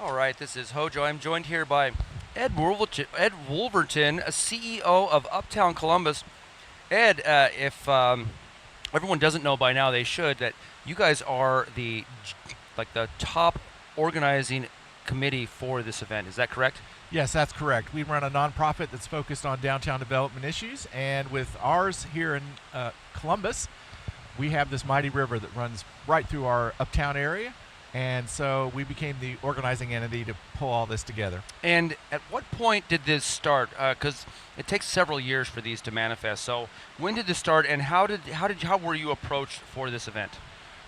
All right, this is Hojo. I'm joined here by Ed Wolverton, a CEO of Uptown Columbus. Ed, if everyone doesn't know by now, they should, that you guys are the top organizing committee for this event. Is that correct? Yes, that's correct. We run a nonprofit that's focused on downtown development issues, and with ours here in Columbus, we have this mighty river that runs right through our uptown area, and so we became the organizing entity to pull all this together. And at what point did this start? Because it takes several years for these to manifest. So when did this start, and how were you approached for this event?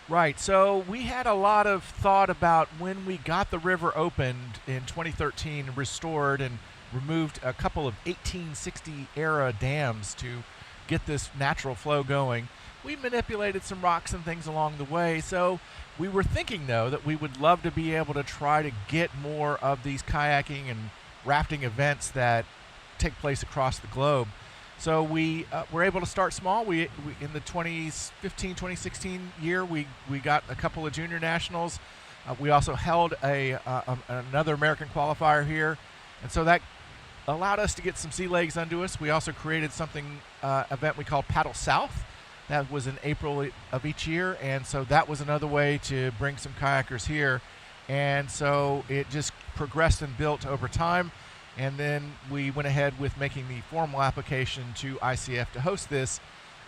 Right, so we had a lot of thought about when we got the river opened in 2013, restored and removed a couple of 1860 era dams to get this natural flow going. We manipulated some rocks and things along the way, so we were thinking though that we would love to be able to try to get more of these kayaking and rafting events that take place across the globe. So we were able to start small. We in the 2015-2016 year, we got a couple of junior nationals. We also held another American qualifier here, and so that allowed us to get some sea legs under us. We also created something event we called Paddle South. That was in April of each year, and so that was another way to bring some kayakers here. And so it just progressed and built over time. And then we went ahead with making the formal application to ICF to host this,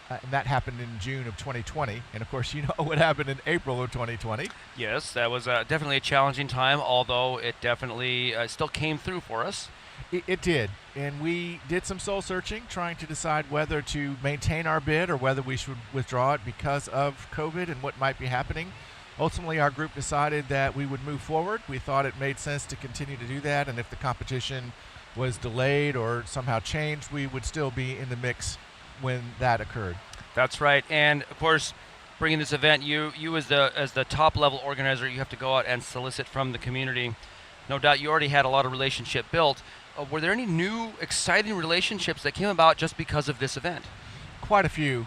and that happened in June of 2020. And of course, you know what happened in April of 2020. Yes, that was definitely a challenging time, although it definitely still came through for us. It did, and we did some soul searching, trying to decide whether to maintain our bid or whether we should withdraw it because of COVID and what might be happening. Ultimately, our group decided that we would move forward. We thought it made sense to continue to do that, and if the competition was delayed or somehow changed, we would still be in the mix when that occurred. That's right, and of course, bringing this event, you as the top level organizer, you have to go out and solicit from the community. No doubt, you already had a lot of relationship built. Were there any new, exciting relationships that came about just because of this event? Quite a few.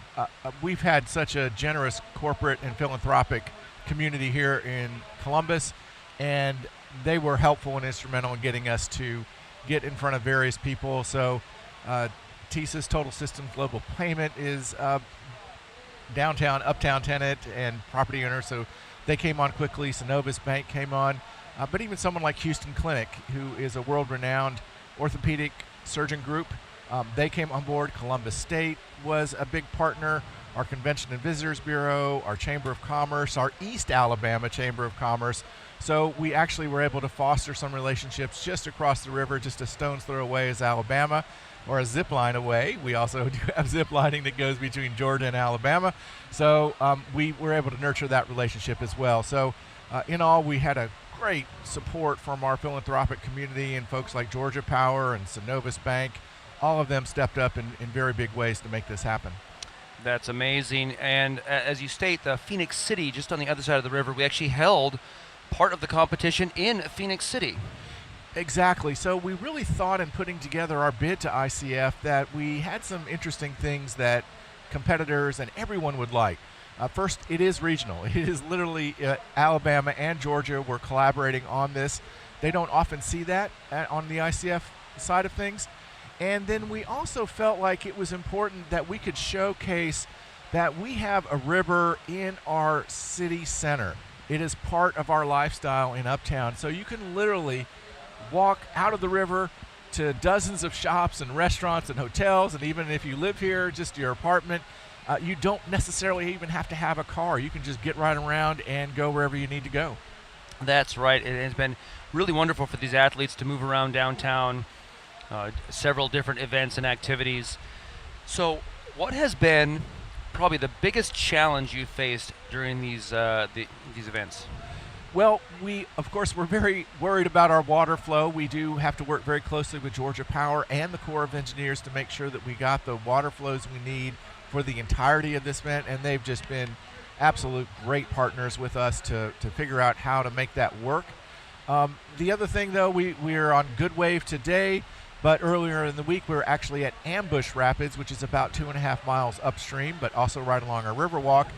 We've had such a generous corporate and philanthropic community here in Columbus, and they were helpful and instrumental in getting us to get in front of various people. So TSYS, Total Systems Global Payment, is downtown, uptown tenant and property owner, so they came on quickly. Synovus Bank came on, but even someone like Houston Clinic, who is a world-renowned orthopedic surgeon group, they came on board. Columbus State was a big partner. Our Convention and Visitors Bureau, our Chamber of Commerce, our East Alabama Chamber of Commerce. So we actually were able to foster some relationships just across the river, just a stone's throw away is Alabama, or a zip line away. We also do have zip lining that goes between Georgia and Alabama. So we were able to nurture that relationship as well. So in all, we had a great support from our philanthropic community and folks like Georgia Power and Synovus Bank. All of them stepped up in very big ways to make this happen. That's amazing. And as you state, the Phoenix City, just on the other side of the river, we actually held part of the competition in Phoenix City. Exactly. So we really thought in putting together our bid to ICF that we had some interesting things that competitors and everyone would like. First, it is regional. It is literally Alabama and Georgia were collaborating on this. They don't often see that on the ICF side of things. And then we also felt like it was important that we could showcase that we have a river in our city center. It is part of our lifestyle in Uptown. So you can literally walk out of the river to dozens of shops and restaurants and hotels, and even if you live here, just your apartment, you don't necessarily even have to have a car. You can just get right around and go wherever you need to go. That's right. It has been really wonderful for these athletes to move around downtown, several different events and activities. So what has been probably the biggest challenge you faced during these events? Well, we, of course, we're very worried about our water flow. We do have to work very closely with Georgia Power and the Corps of Engineers to make sure that we got the water flows we need for the entirety of this event, and they've just been absolute great partners with us to figure out how to make that work. The other thing, though, we're on Good Wave today, but earlier in the week we were actually at Ambush Rapids, which is about 2.5 miles upstream, but also right along our Riverwalk.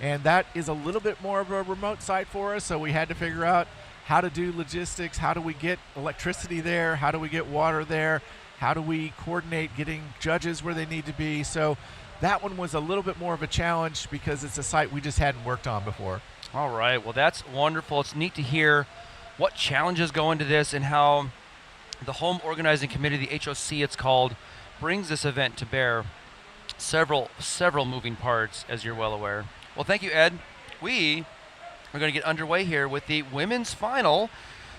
And that is a little bit more of a remote site for us, so we had to figure out how to do logistics, how do we get electricity there, how do we get water there, how do we coordinate getting judges where they need to be. So that one was a little bit more of a challenge because it's a site we just hadn't worked on before. All right, well, that's wonderful. It's neat to hear what challenges go into this and how the home organizing committee, the HOC it's called, brings this event to bear. Several moving parts, as you're well aware. Well, thank you, Ed. We are going to get underway here with the women's final.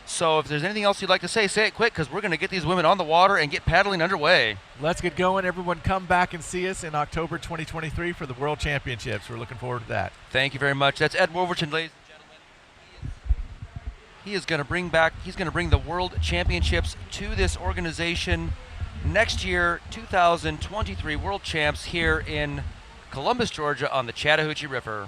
So if there's anything else you'd like to say it quick, because we're going to get these women on the water and get paddling underway. Let's get going. Everyone come back and see us in October 2023 for the World Championships. We're looking forward to that. Thank you very much. That's Ed Wolverton, ladies and gentlemen. He is going to bring the World Championships to this organization next year, 2023 World Champs here in Columbus, Georgia on the Chattahoochee River.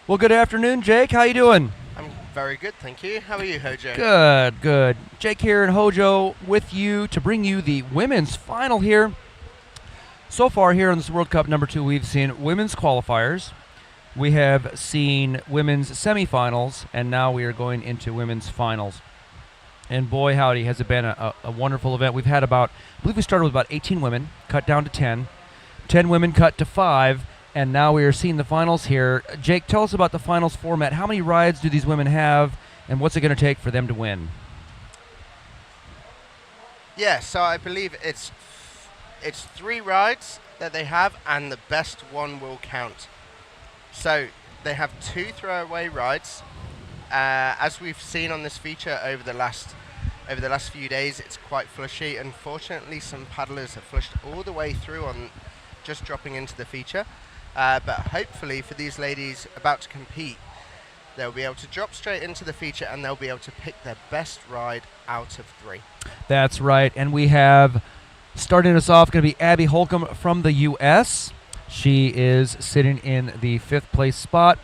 Well, good afternoon, Jake. How you doing? I'm very good, thank you. How are you, Hojo? Good. Jake here and Hojo with you to bring you the women's final here. So far here on this World Cup #2, we've seen women's qualifiers. We have seen women's semifinals, and now we are going into women's finals. And boy, howdy, has it been a wonderful event. We've had I believe we started with about 18 women, cut down to 10. 10 women cut to 5. And now we are seeing the finals here. Jake, tell us about the finals format. How many rides do these women have, and what's it going to take for them to win? Yeah, so I believe it's 3 rides that they have, and the best one will count. So they have 2 throwaway rides. As we've seen on this feature over the last few days, it's quite flushy. Unfortunately, some paddlers have flushed all the way through on just dropping into the feature. But hopefully for these ladies about to compete, they'll be able to drop straight into the feature and they'll be able to pick their best ride out of 3. That's right. And we have, starting us off, going to be Abby Holcomb from the U.S. She is sitting in the 5th place spot.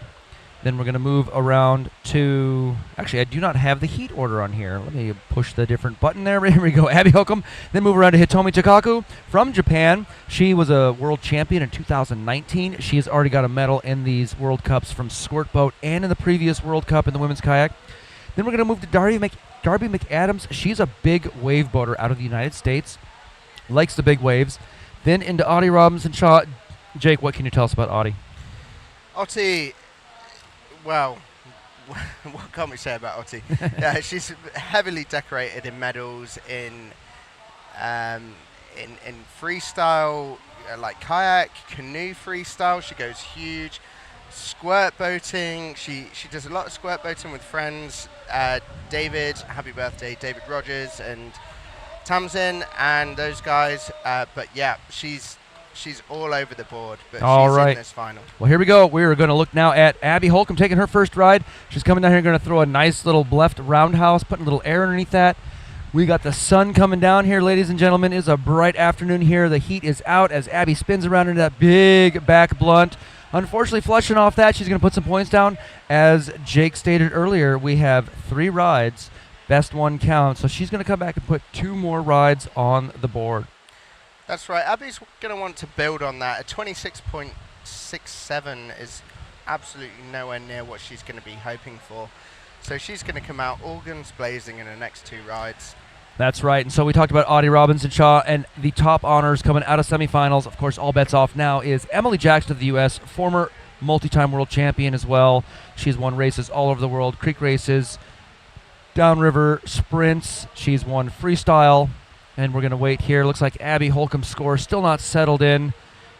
Then we're going to move around to, actually, I do not have the heat order on here. Let me push the different button there. Here we go, Abby Holcomb. Then move around to Hitomi Takaku from Japan. She was a world champion in 2019. She has already got a medal in these World Cups from Squirt Boat and in the previous World Cup in the women's kayak. Then we're going to move to Darby McAdams. She's a big wave boater out of the United States. Likes the big waves. Then into Audie Robinson-Shaw. Jake, what can you tell us about Audie? Audie, well, what can we say about Audie? She's heavily decorated in medals in freestyle, like kayak, canoe freestyle. She goes huge. Squirt boating. She does a lot of squirt boating with friends. David, happy birthday, David Rogers and Tamsin and those guys. But yeah, she's all over the board, but she's in this final. Well, here we go. We're going to look now at Abby Holcomb taking her first ride. She's coming down here, going to throw a nice little left roundhouse, putting a little air underneath that. We got the sun coming down here, ladies and gentlemen. It's a bright afternoon here. The heat is out as Abby spins around into that big back blunt. Unfortunately, flushing off that, she's going to put some points down. As Jake stated earlier, we have 3 rides. Best one counts. So she's going to come back and put 2 more rides on the board. That's right. Abby's going to want to build on that. A 26.67 is absolutely nowhere near what she's going to be hoping for. So she's going to come out all guns blazing in the next 2 rides. That's right. And so we talked about Audie Robinson-Shaw, and the top honors coming out of semifinals. Of course, all bets off now is Emily Jackson of the U.S., former multi-time world champion as well. She's won races all over the world, creek races, downriver sprints. She's won freestyle. And we're going to wait here. Looks like Abby Holcomb's score still not settled in.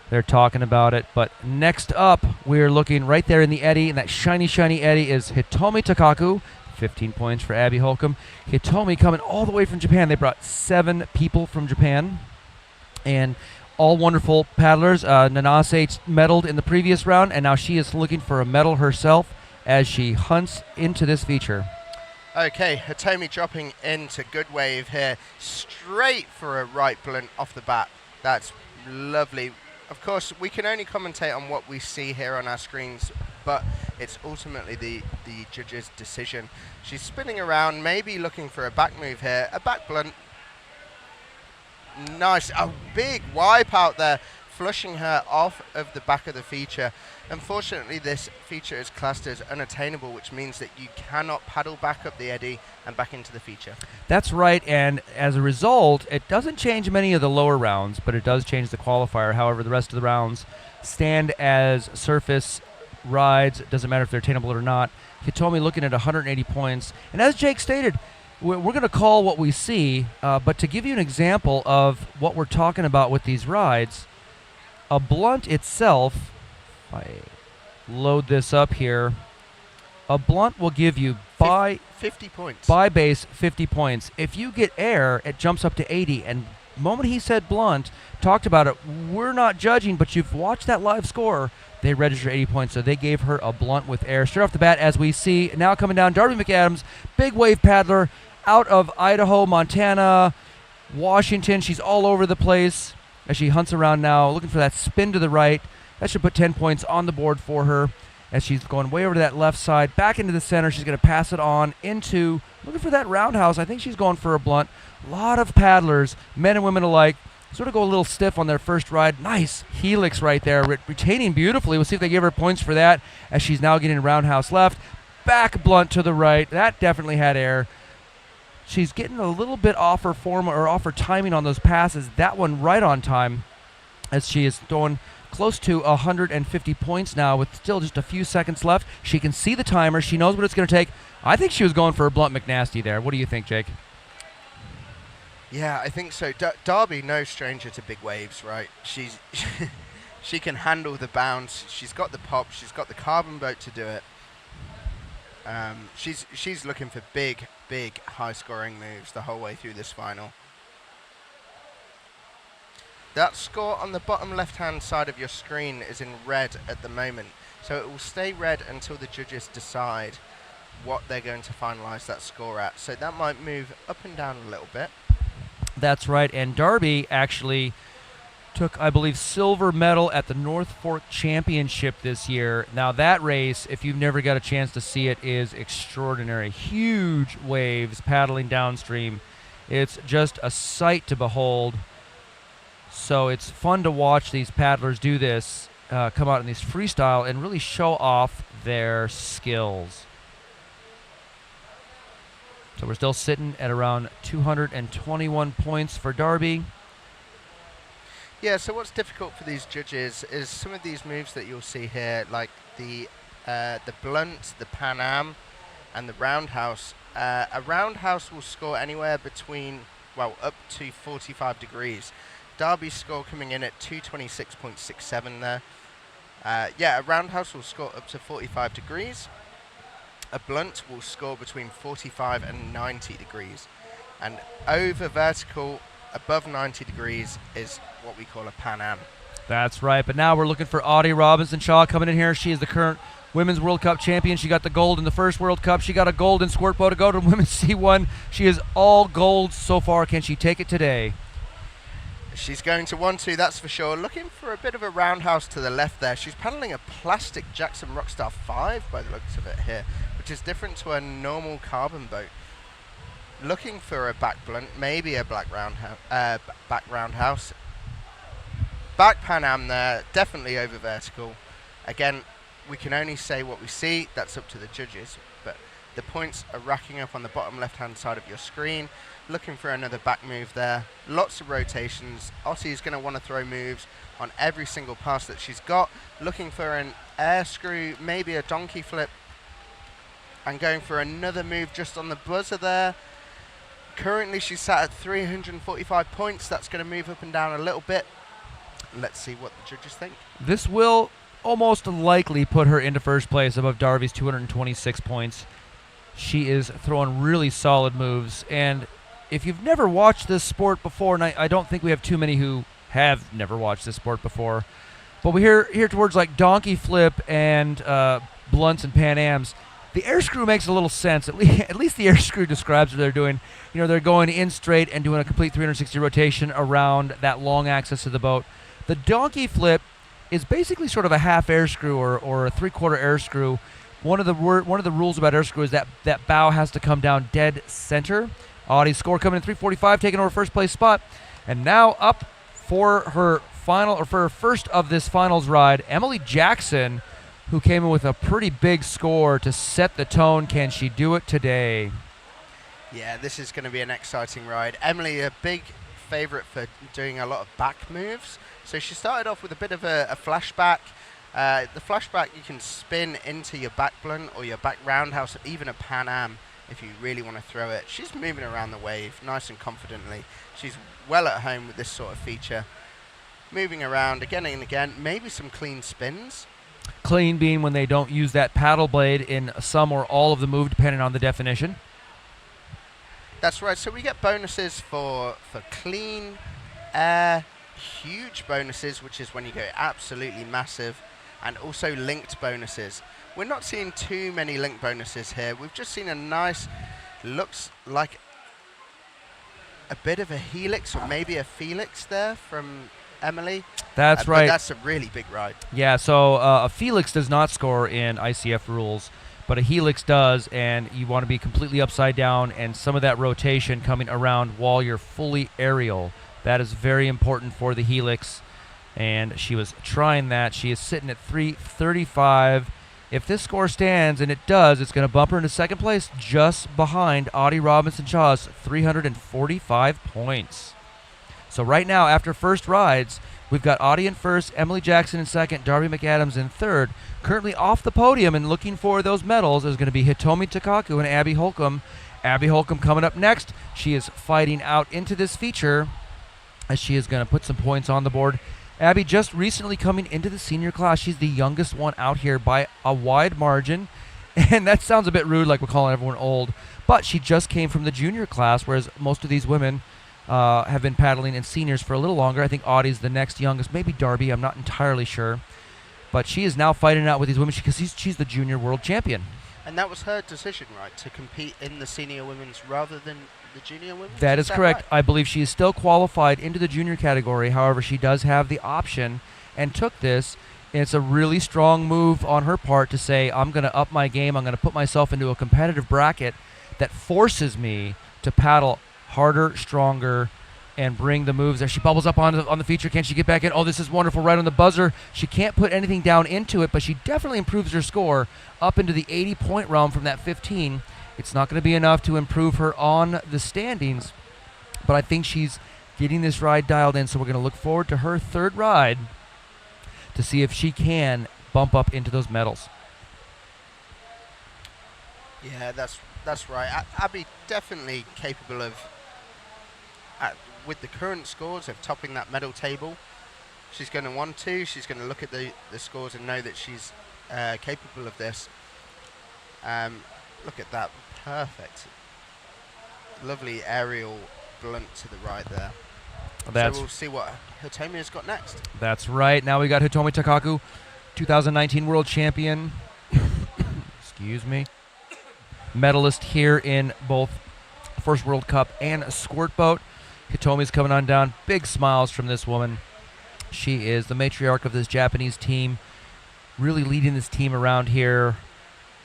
They're talking about it. But next up, we're looking right there in the eddy. And that shiny, shiny eddy is Hitomi Takaku. 15 points for Abby Holcomb. Hitomi coming all the way from Japan. They brought 7 people from Japan. And all wonderful paddlers. Nanase medaled in the previous round, and now she is looking for a medal herself as she hunts into this feature. Okay, Hitomi dropping into good wave here, straight for a right blunt off the bat. That's lovely. Of course, we can only commentate on what we see here on our screens, but it's ultimately the judge's decision. She's spinning around, maybe looking for a back move here. A back blunt. Nice. A big wipe out there, flushing her off of the back of the feature. Unfortunately, this feature is classed as unattainable, which means that you cannot paddle back up the eddy and back into the feature. That's right, and as a result, it doesn't change many of the lower rounds, but it does change the qualifier. However, the rest of the rounds stand as surface rides. It doesn't matter if they're attainable or not. Hitomi looking at 180 points. And as Jake stated, we're going to call what we see, but to give you an example of what we're talking about with these rides, a blunt itself, if I load this up here, a blunt will give you by 50 points. By base 50 points. If you get air, it jumps up to 80. And the moment he said blunt, talked about it, we're not judging, but you've watched that live score. They register 80 points, so they gave her a blunt with air. Straight off the bat, as we see, now coming down, Darby McAdams, big wave paddler out of Idaho, Montana, Washington. She's all over the place as she hunts around now, looking for that spin to the right. That should put 10 points on the board for her as she's going way over to that left side, back into the center. She's going to pass it on into, looking for that roundhouse. I think she's going for a blunt. A lot of paddlers, men and women alike, sort of go a little stiff on their first ride. Nice helix right there, retaining beautifully. We'll see if they give her points for that as she's now getting a roundhouse left. Back blunt to the right. That definitely had air. She's getting a little bit off her form or off her timing on those passes. That one right on time as she is throwing close to 150 points now with still just a few seconds left. She can see the timer. She knows what it's going to take. I think she was going for a blunt McNasty there. What do you think, Jake? Yeah, I think so. Darby, no stranger to big waves, right? She can handle the bounce. She's got the pop. She's got the carbon boat to do it. She's looking for big high-scoring moves the whole way through this final. That score on the bottom left-hand side of your screen is in red at the moment, so it will stay red until the judges decide what they're going to finalize that score at. So that might move up and down a little bit. That's right, and Darby actually took, I believe, silver medal at the North Fork Championship this year. Now that race, if you've never got a chance to see it, is extraordinary. Huge waves paddling downstream. It's just a sight to behold. So it's fun to watch these paddlers do this, come out in these freestyle and really show off their skills. So we're still sitting at around 221 points for Darby. Yeah, so what's difficult for these judges is some of these moves that you'll see here, like the blunt, the Pan Am, and the roundhouse. A roundhouse will score anywhere between, well, up to 45 degrees. Darby's score coming in at 226.67 there. Yeah, a roundhouse will score up to 45 degrees. A blunt will score between 45 and 90 degrees. And over vertical, above 90 degrees is what we call a Pan Am. That's right, but now we're looking for Audie Robinson-Shaw coming in here. She is the current Women's World Cup champion. She got the gold in the first World Cup. She got a gold in squirt bow to go to Women's C1. She is all gold so far. Can she take it today? She's going to want to, that's for sure. Looking for a bit of a roundhouse to the left there. She's paddling a plastic Jackson Rockstar 5 by the looks of it here, which is different to a normal carbon boat. Looking for a back blunt, maybe a back roundhouse. Back Pan Am there, definitely over vertical. Again, we can only say what we see. That's up to the judges. But the points are racking up on the bottom left-hand side of your screen. Looking for another back move there. Lots of rotations. Ottie's going to want to throw moves on every single pass that she's got. Looking for an air screw, maybe a donkey flip. And going for another move just on the buzzer there. Currently she's sat at 345 points. That's going to move up and down a little bit. Let's see what the judges think. This will almost likely put her into first place above Darby's 226 points. She is throwing really solid moves, and if you've never watched this sport before, and I don't think we have too many who have never watched this sport before. But we here towards like donkey flip and blunts and Pan Ams, the air screw makes a little sense. At least the air screw describes what they're doing. They're going in straight and doing a complete 360 rotation around that long axis of the boat. The donkey flip is basically sort of a half air screw or a 3/4 air screw. One of the rules about air screw is that bow has to come down dead center. Audie's score coming in 345, taking over first place spot. And now up for her first of this finals ride, Emily Jackson, who came in with a pretty big score to set the tone. Can she do it today? Yeah, this is going to be an exciting ride. Emily, a big favorite for doing a lot of back moves. So she started off with a bit of a flashback. The flashback you can spin into your back blunt or your back roundhouse, even a Pan Am if you really want to throw it. She's moving around the wave nice and confidently. She's well at home with this sort of feature. Moving around again and again, maybe some clean spins. Clean being when they don't use that paddle blade in some or all of the move, depending on the definition. That's right. So we get bonuses for clean, air, huge bonuses, which is when you go absolutely massive, and also linked bonuses. We're not seeing too many linked bonuses here. We've just seen a nice, looks like a bit of a helix or maybe a felix there from Emily. That's right. But that's a really big ride. Yeah, so a felix does not score in ICF rules, but a helix does, and you want to be completely upside down and some of that rotation coming around while you're fully aerial. That is very important for the helix, and she was trying that. She is sitting at 335. If this score stands, and it does, it's going to bump her into second place just behind Audie Robinson-Chaw's 345 points. So right now, after first rides, we've got Audie in first, Emily Jackson in second, Darby McAdams in third. Currently off the podium and looking for those medals is going to be Hitomi Takaku and Abby Holcomb. Abby Holcomb coming up next. She is fighting out into this feature as she is going to put some points on the board. Abby just recently coming into the senior class. She's the youngest one out here by a wide margin. And that sounds a bit rude, like we're calling everyone old. But she just came from the junior class, whereas most of these women have been paddling in seniors for a little longer. I think Audie's the next youngest, maybe Darby, I'm not entirely sure. But she is now fighting out with these women because she's the junior world champion. And that was her decision, right, to compete in the senior women's rather than the junior women's? That is correct. Right? I believe she is still qualified into the junior category. However, she does have the option and took this. And it's a really strong move on her part to say, I'm going to up my game. I'm going to put myself into a competitive bracket that forces me to paddle harder, stronger, and bring the moves there. She bubbles up on the feature. Can she get back in? Oh, this is wonderful. Right on the buzzer. She can't put anything down into it, but she definitely improves her score up into the 80-point realm from that 15. It's not going to be enough to improve her on the standings, but I think she's getting this ride dialed in, so we're going to look forward to her third ride to see if she can bump up into those medals. Yeah, that's right. Abby definitely capable of, with the current scores, of topping that medal table. She's going to want to. She's going to look at the scores and know that she's capable of this. Look at that. Perfect. Lovely aerial blunt to the right there. So we'll see what Hitomi has got next. That's right. Now we got Hitomi Takaku, 2019 world champion. Excuse me. Medalist here in both first World Cup and squirt boat. Hitomi's coming on down. Big smiles from this woman. She is the matriarch of this Japanese team, really leading this team around here.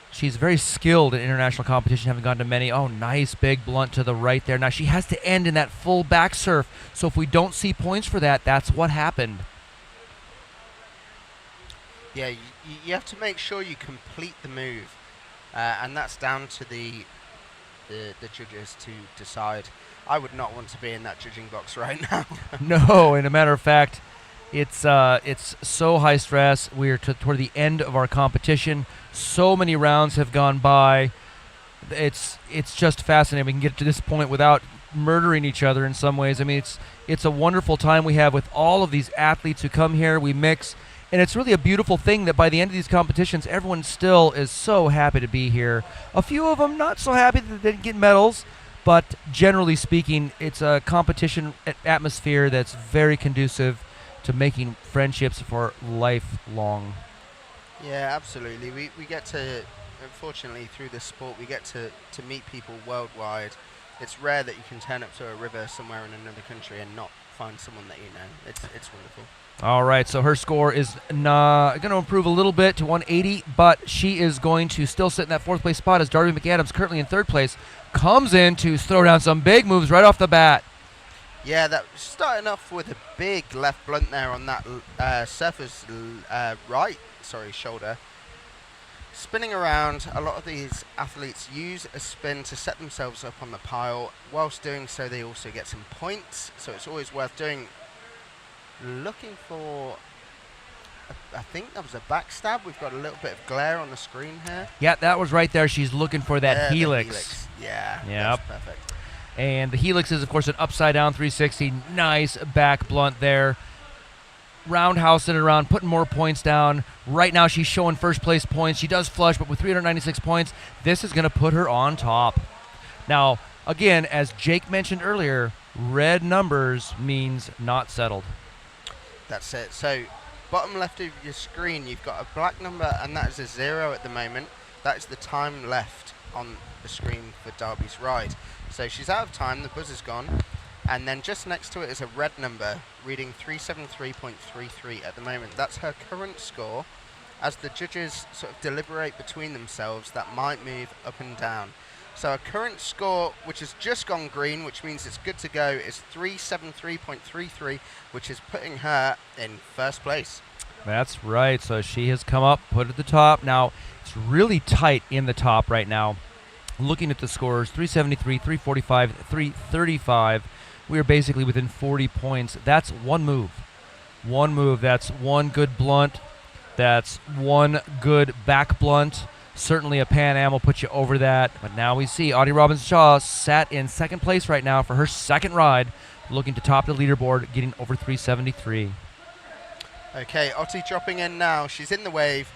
She's very skilled in international competition, having gone to many. Oh, nice big blunt to the right there. Now she has to end in that full back surf. So if we don't see points for that, that's what happened. Yeah, you have to make sure you complete the move. And that's down to the judges to decide. I would not want to be in that judging box right now. No, and a matter of fact, it's so high stress. We're toward the end of our competition. So many rounds have gone by. It's just fascinating. We can get to this point without murdering each other in some ways. I mean, it's a wonderful time we have with all of these athletes who come here. We mix. And it's really a beautiful thing that by the end of these competitions, everyone still is so happy to be here. A few of them not so happy that they didn't get medals, But generally speaking, it's a competition atmosphere that's very conducive to making friendships for lifelong. Yeah, absolutely. We get to, unfortunately, through this sport, we get to meet people worldwide. It's rare that you can turn up to a river somewhere in another country and not find someone that you know. It's wonderful. All right, so her score is going to improve a little bit to 180, but she is going to still sit in that fourth place spot as Darby McAdams, currently in third place, comes in to throw down some big moves right off the bat. Yeah, that starting off with a big left blunt there on that surfer's shoulder. Spinning around, a lot of these athletes use a spin to set themselves up on the pile. Whilst doing so, they also get some points, so it's always worth doing. Looking for, I think that was a backstab. We've got a little bit of glare on the screen here. Yeah, that was right there. She's looking for that helix. Helix. Yeah, yep. That's perfect. And the helix is, of course, an upside-down 360. Nice back blunt there. Roundhousing it around, putting more points down. Right now, she's showing first-place points. She does flush, but with 396 points, this is going to put her on top. Now, again, as Jake mentioned earlier, red numbers means not settled. That's it. So, bottom left of your screen, you've got a black number, and that is a 0 at the moment. That is the time left on the screen for Darby's ride. So she's out of time, the buzzer's gone, and then just next to it is a red number, reading 373.33 at the moment. That's her current score. As the judges sort of deliberate between themselves, that might move up and down. So her current score, which has just gone green, which means it's good to go, is 373.33, which is putting her in first place. That's right. So she has come up, put at the top. Now, it's really tight in the top right now. Looking at the scores, 373, 345, 335. We are basically within 40 points. That's one move. One move. That's one good blunt. That's one good back blunt. Certainly a Pan Am will put you over that. But now we see Audie Robbins-Shaw sat in second place right now for her second ride, looking to top the leaderboard, getting over 373. Okay, Otti dropping in now. She's in the wave.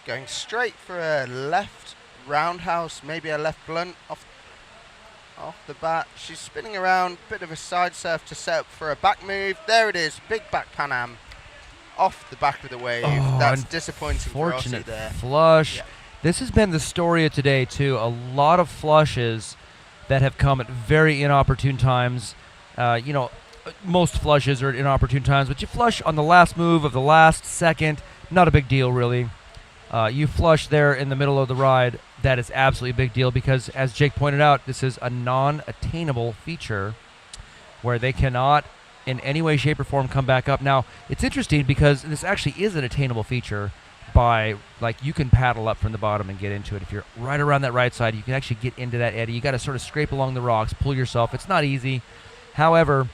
Going straight for a left roundhouse, maybe a left blunt off the bat. She's spinning around, bit of a side surf to set up for a back move. There it is, big back Pan Am. Off the back of the wave. Oh, that's disappointing for Otti unfortunate there. flush. Yeah. This has been the story of today, too. A lot of flushes that have come at very inopportune times. Most flushes are at inopportune times, but you flush on the last move of the last second, not a big deal, really. You flush there in the middle of the ride, that is absolutely a big deal because, as Jake pointed out, this is a non-attainable feature where they cannot in any way, shape, or form come back up. Now, it's interesting because this actually is an attainable feature by, you can paddle up from the bottom and get into it. If you're right around that right side, you can actually get into that eddy. You got to sort of scrape along the rocks, pull yourself. It's not easy. However,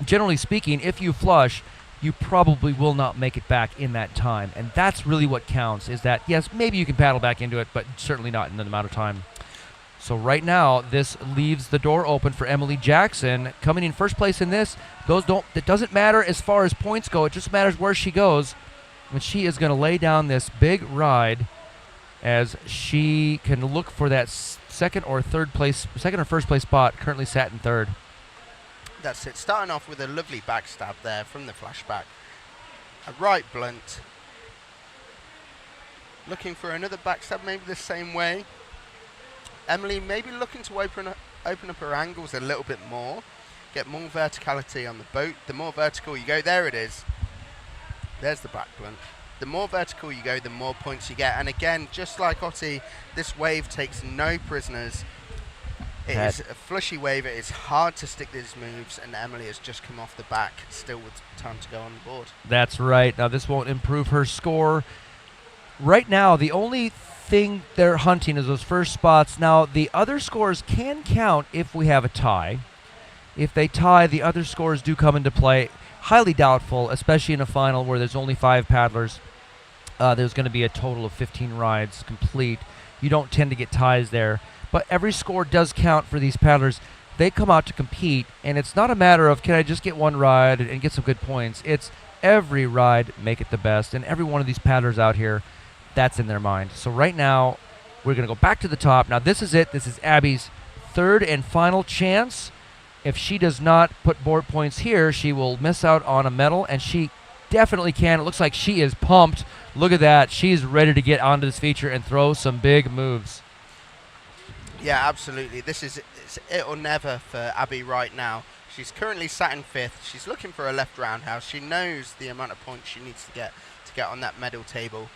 generally speaking, if you flush, you probably will not make it back in that time. And that's really what counts, is that, yes, maybe you can paddle back into it, but certainly not in the amount of time. So right now, this leaves the door open for Emily Jackson coming in first place in this. It doesn't matter as far as points go. It just matters where she goes. And she is going to lay down this big ride as she can look for that second or first place spot, currently sat in third. That's it. Starting off with a lovely backstab there from the flashback. A right blunt. Looking for another backstab, maybe the same way. Emily maybe looking to open up her angles a little bit more. Get more verticality on the boat. The more vertical you go, there it is. There's the back blunt. The more vertical you go, the more points you get. And again, just like Otti, this wave takes no prisoners. It is a flushy wave. It is hard to stick these moves, and Emily has just come off the back, still with time to go on the board. That's right. Now, this won't improve her score. Right now, the only thing they're hunting is those first spots. Now, the other scores can count if we have a tie. If they tie, the other scores do come into play. Highly doubtful, especially in a final where there's only 5 paddlers. There's going to be a total of 15 rides complete. You don't tend to get ties there. But every score does count for these paddlers. They come out to compete, and it's not a matter of, can I just get one ride and get some good points? It's every ride, make it the best. And every one of these paddlers out here, that's in their mind. So right now, we're going to go back to the top. Now, this is it. This is Abby's third and final chance. If she does not put board points here, she will miss out on a medal, and she definitely can. It looks like she is pumped. Look at that. She's ready to get onto this feature and throw some big moves. Yeah, absolutely. This is it or never for Abby right now. She's currently sat in 5th. She's looking for a left roundhouse. She knows the amount of points she needs to get on that medal table.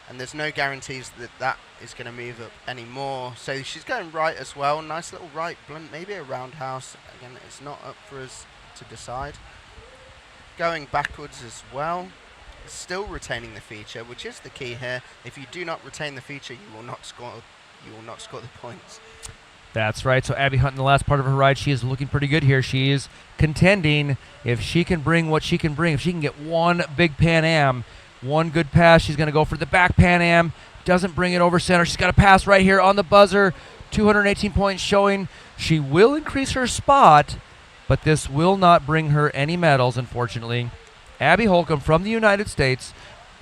And there's no guarantees that that is going to move up anymore. So she's going right as well. Nice little right blunt, maybe a roundhouse. Again, it's not up for us to decide. Going backwards as well. Still retaining the feature, which is the key here. If you do not retain the feature, you will not score the points. That's right. So Abby Hunt in the last part of her ride, she is looking pretty good here. She is contending. If she can bring what she can bring, if she can get one big Pan Am, one good pass, she's going to go for the back Pan Am. Doesn't bring it over center. She's got a pass right here on the buzzer. 218 points showing. She will increase her spot, but this will not bring her any medals, unfortunately. Abby Holcomb from the United States,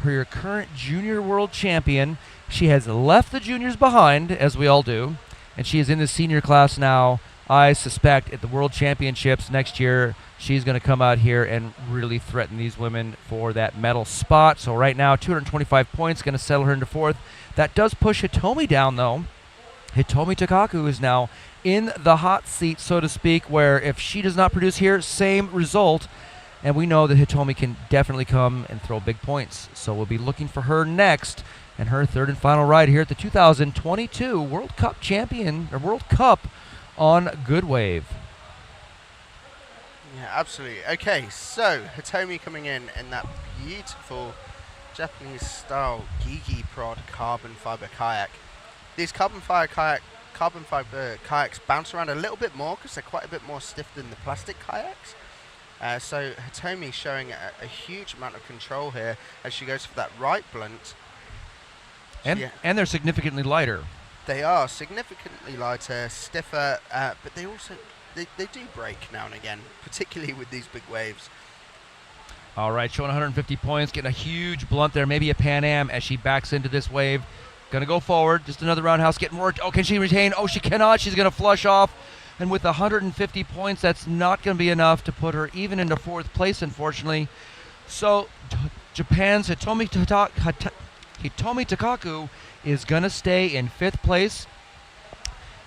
her current junior world champion. She has left the juniors behind, as we all do, and she is in the senior class now. I suspect at the World Championships next year, she's going to come out here and really threaten these women for that medal spot. So right now, 225 points, going to settle her into 4th. That does push Hitomi down, though. Hitomi Takaku is now in the hot seat, so to speak, where if she does not produce here, same result. And we know that Hitomi can definitely come and throw big points. So we'll be looking for her next. And her third and final ride here at the 2022 World Cup World Cup on Good Wave. Yeah, absolutely. Okay, so Hitomi coming in that beautiful Japanese-style Gigi Prod carbon fiber kayak. These carbon fiber kayaks bounce around a little bit more because they're quite a bit more stiff than the plastic kayaks. So Hitomi showing a huge amount of control here as she goes for that right blunt. And they're significantly lighter. They are significantly lighter, stiffer, but they also they do break now and again, particularly with these big waves. All right, showing 150 points, getting a huge blunt there, maybe a Pan Am as she backs into this wave. Going to go forward, just another roundhouse, getting worked. Oh, can she retain? Oh, she cannot. She's going to flush off. And with 150 points, that's not going to be enough to put her even into 4th place, unfortunately. So Japan's Hitomi Takaku is going to stay in 5th place.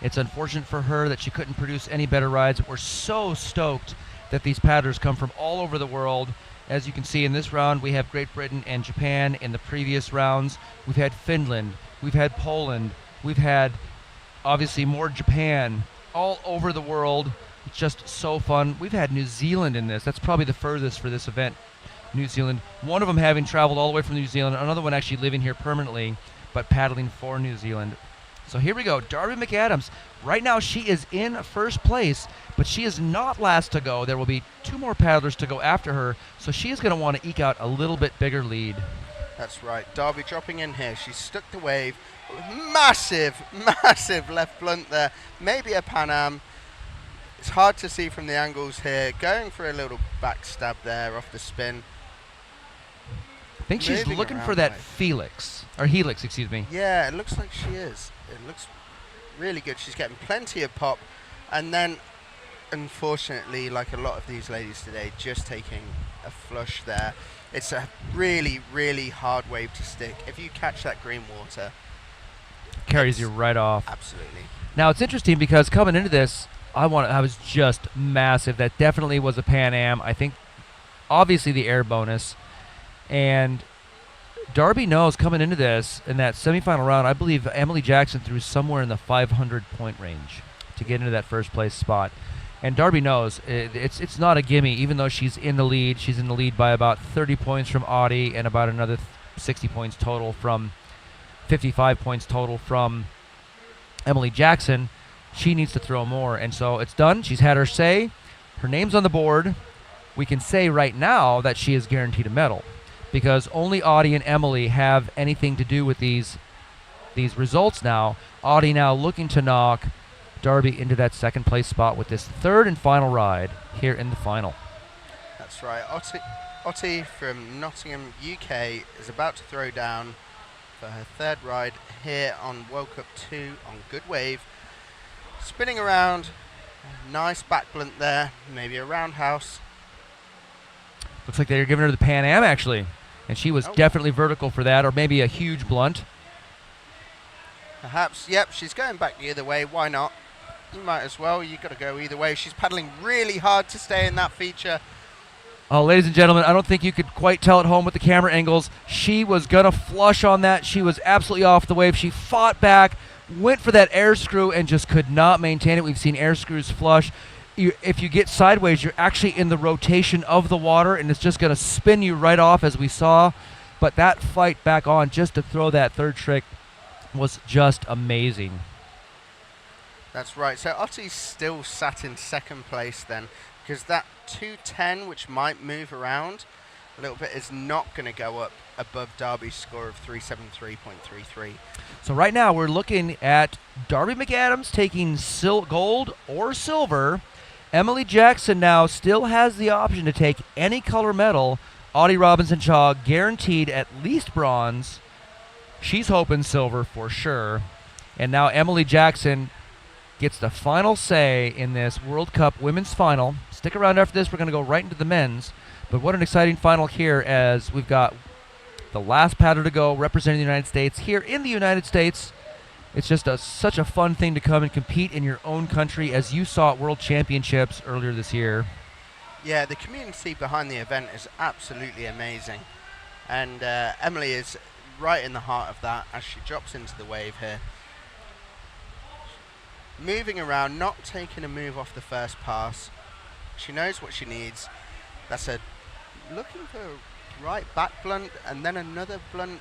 It's unfortunate for her that she couldn't produce any better rides. We're so stoked that these paddlers come from all over the world. As you can see in this round, we have Great Britain and Japan. In the previous rounds, we've had Finland, we've had Poland, we've had, obviously, more Japan, all over the world. It's just so fun. We've had New Zealand in this. That's probably the furthest for this event. New Zealand. One of them having traveled all the way from New Zealand, another one actually living here permanently, but paddling for New Zealand. So here we go. Darby McAdams. Right now she is in 1st place, but she is not last to go. There will be 2 more paddlers to go after her, so she is going to want to eke out a little bit bigger lead. That's right. Darby dropping in here. She stuck the wave. Massive, massive left blunt there. Maybe a Pan Am. It's hard to see from the angles here. Going for a little back stab there off the spin. I think she's looking for that helix, excuse me. Yeah, it looks like she is. It looks really good. She's getting plenty of pop. And then, unfortunately, like a lot of these ladies today, just taking a flush there. It's a really, really hard wave to stick. If you catch that green water, carries you right off. Absolutely. Now, it's interesting because coming into this, I was just massive. That definitely was a Pan Am. I think, obviously, the air bonus. And Darby knows coming into this, in that semifinal round, I believe Emily Jackson threw somewhere in the 500-point range to get into that 1st place spot. And Darby knows it's not a gimme, even though she's in the lead. She's in the lead by about 30 points from Audie and about another 60 points total from 55 points total from Emily Jackson. She needs to throw more. And so it's done. She's had her say. Her name's on the board. We can say right now that she is guaranteed a medal, because only Audie and Emily have anything to do with these results now. Audie now looking to knock Darby into that 2nd place spot with this 3rd and final ride here in the final. That's right. Otti from Nottingham, UK, is about to throw down for her 3rd ride here on World Cup 2 on Good Wave. Spinning around, nice back blunt there, maybe a roundhouse. Looks like they're giving her the Pan Am, actually. And she was definitely vertical for that, or maybe a huge blunt. Perhaps, yep, she's going back the other way. Why not? You might as well. You've got to go either way. She's paddling really hard to stay in that feature. Oh, ladies and gentlemen, I don't think you could quite tell at home with the camera angles. She was going to flush on that. She was absolutely off the wave. She fought back, went for that air screw, and just could not maintain it. We've seen air screws flush. If you get sideways, you're actually in the rotation of the water, and it's just going to spin you right off, as we saw. But that fight back on just to throw that third trick was just amazing. That's right. So Otti's still sat in second place then, because that 210, which might move around a little bit, is not going to go up above Darby's score of 373.33. So right now we're looking at Darby McAdams taking gold or silver. Emily Jackson now still has the option to take any color medal. Audie Robinson-Chaw guaranteed at least bronze. She's hoping silver for sure. And now Emily Jackson gets the final say in this World Cup women's final. Stick around after this. We're going to go right into the men's. But what an exciting final here, as we've got the last paddler to go representing the United States here in the United States. It's just such a fun thing to come and compete in your own country, as you saw at World Championships earlier this year. Yeah, the community behind the event is absolutely amazing. And Emily is right in the heart of that as she drops into the wave here. Moving around, not taking a move off the first pass. She knows what she needs. That's looking for a right back blunt and then another blunt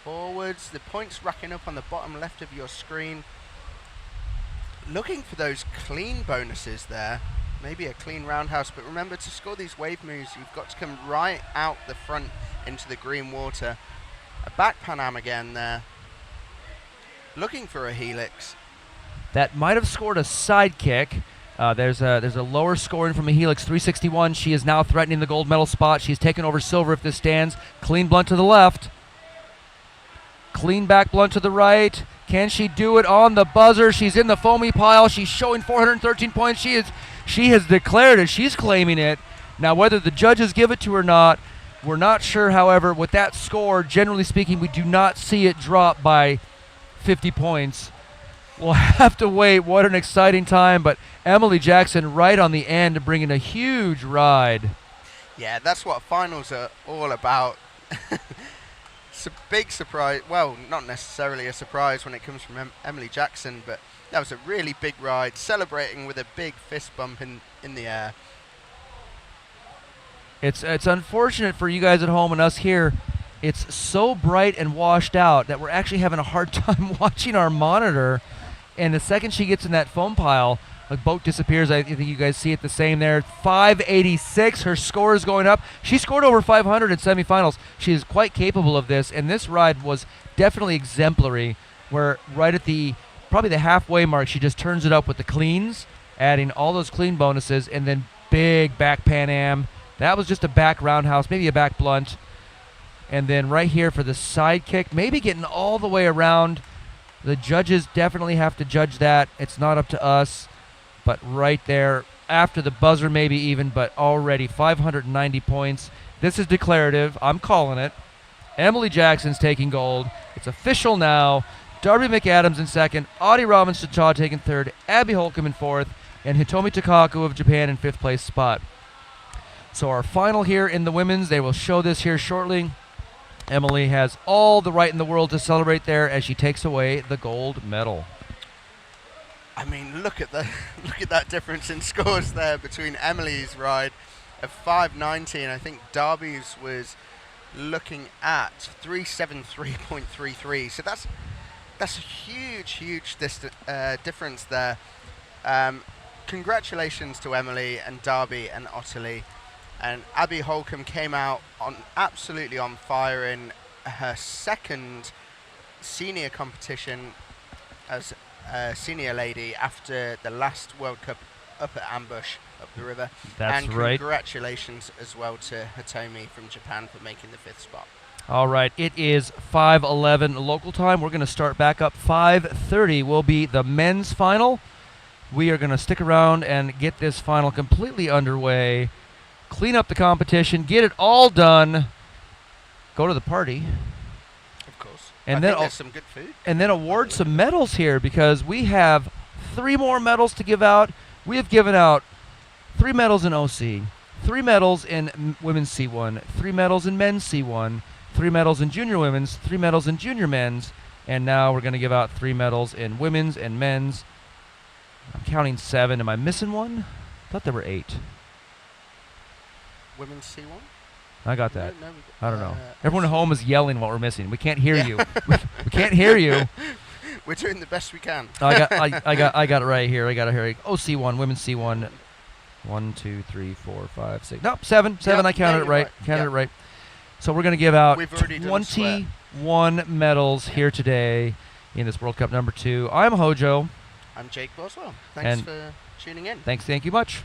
forwards. The points racking up on the bottom left of your screen. Looking for those clean bonuses there. Maybe a clean roundhouse, but remember, to score these wave moves, you've got to come right out the front into the green water. A back Pan Am again there. Looking for a helix. That might have scored a side kick. There's a lower scoring from a helix, 361. She is now threatening the gold medal spot. She's taken over silver if this stands. Clean blunt to the left. Clean back blunt to the right. Can she do it on the buzzer? She's in the foamy pile. She's showing 413 points. She has declared it. She's claiming it. Now, whether the judges give it to her or not, we're not sure. However, with that score, generally speaking, we do not see it drop by 50 points. We'll have to wait. What an exciting time. But Emily Jackson right on the end, bringing a huge ride. Yeah, that's what finals are all about. It's a big surprise. Well, not necessarily a surprise when it comes from Emily Jackson, but that was a really big ride, celebrating with a big fist bump in the air. It's unfortunate for you guys at home and us here. It's so bright and washed out that we're actually having a hard time watching our monitor. And the second she gets in that foam pile, the boat disappears. I think you guys see it the same there. 586. Her score is going up. She scored over 500 in semifinals. She is quite capable of this. And this ride was definitely exemplary, where right at probably the halfway mark, she just turns it up with the cleans, adding all those clean bonuses, and then big back Pan Am. That was just a back roundhouse, maybe a back blunt. And then right here for the side kick, maybe getting all the way around. The judges definitely have to judge that. It's not up to us. But right there, after the buzzer maybe even, but already 590 points. This is declarative. I'm calling it. Emily Jackson's taking gold. It's official now. Darby McAdams in second. Audie Robinson-Chaw taking third. Abby Holcomb in fourth. And Hitomi Takaku of Japan in fifth place spot. So our final here in the women's, they will show this here shortly. Emily has all the right in the world to celebrate there as she takes away the gold medal. I mean, look at that difference in scores there between Emily's ride of 590, and I think Darby's was looking at 373.33. So that's a huge difference there. Congratulations to Emily and Darby and Ottilie. And Abby Holcomb came out absolutely on fire in her second senior competition as a senior lady after the last World Cup up at Ambush up the river. That's and right. Congratulations as well to Hitomi from Japan for making the fifth spot. All right, it is 5:11 local time. We're going to start back up. 5:30 will be the men's final. We are going to stick around and get this final completely underway, clean up the competition, get it all done, go to the party, Of course. and I then think there's some good food. and then award some medals here, because we have 3 more medals to give out. We have given out 3 medals in OC, 3 medals in women's C1, 3 medals in men's C1, 3 medals in junior women's, 3 medals in junior men's, and now we're going to give out 3 medals in women's and men's. I'm counting 7. Am I missing one? I thought there were 8. Women's C1? I got that. No, I don't know. Everyone at home is yelling what we're missing. We can't hear you. We can't hear you. We're doing the best we can. I got it right here. I got it here. C1, women's C1. 1, 2, 3, 4, 5, 6. Nope, 7. 7. Yep, I counted yeah, it right. you're right. Counted Yep. it right. So we're going to give out We've already done 21 medals here today in this World Cup number 2. I'm Hojo. I'm Jake Boswell. Thanks And for tuning in. Thank you much.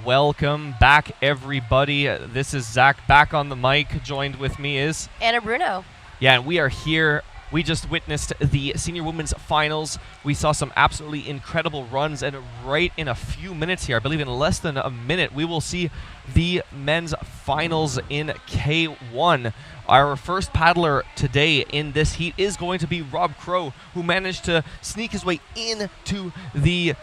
Welcome back, everybody. This is Zach back on the mic. Joined with me is Anna Bruno. Yeah, and we are here. We just witnessed the senior women's finals. We saw some absolutely incredible runs, and right in a few minutes here, I believe in less than a minute, we will see the men's finals in K1. Our first paddler today in this heat is going to be Rob Crow, who managed to sneak his way into the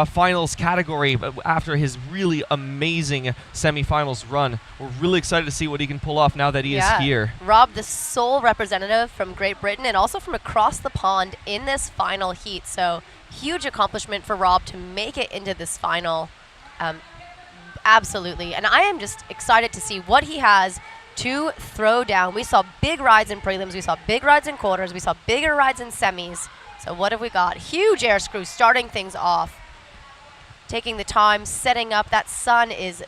finals category after his really amazing semifinals run. We're really excited to see what he can pull off now that he is here. Rob, the sole representative from Great Britain and also from across the pond in this final heat. So huge accomplishment for Rob to make it into this final. Absolutely. And I am just excited to see what he has to throw down. We saw big rides in prelims. We saw big rides in quarters. We saw bigger rides in semis. So what have we got? Huge air screw starting things off. Taking the time, setting up. That sun is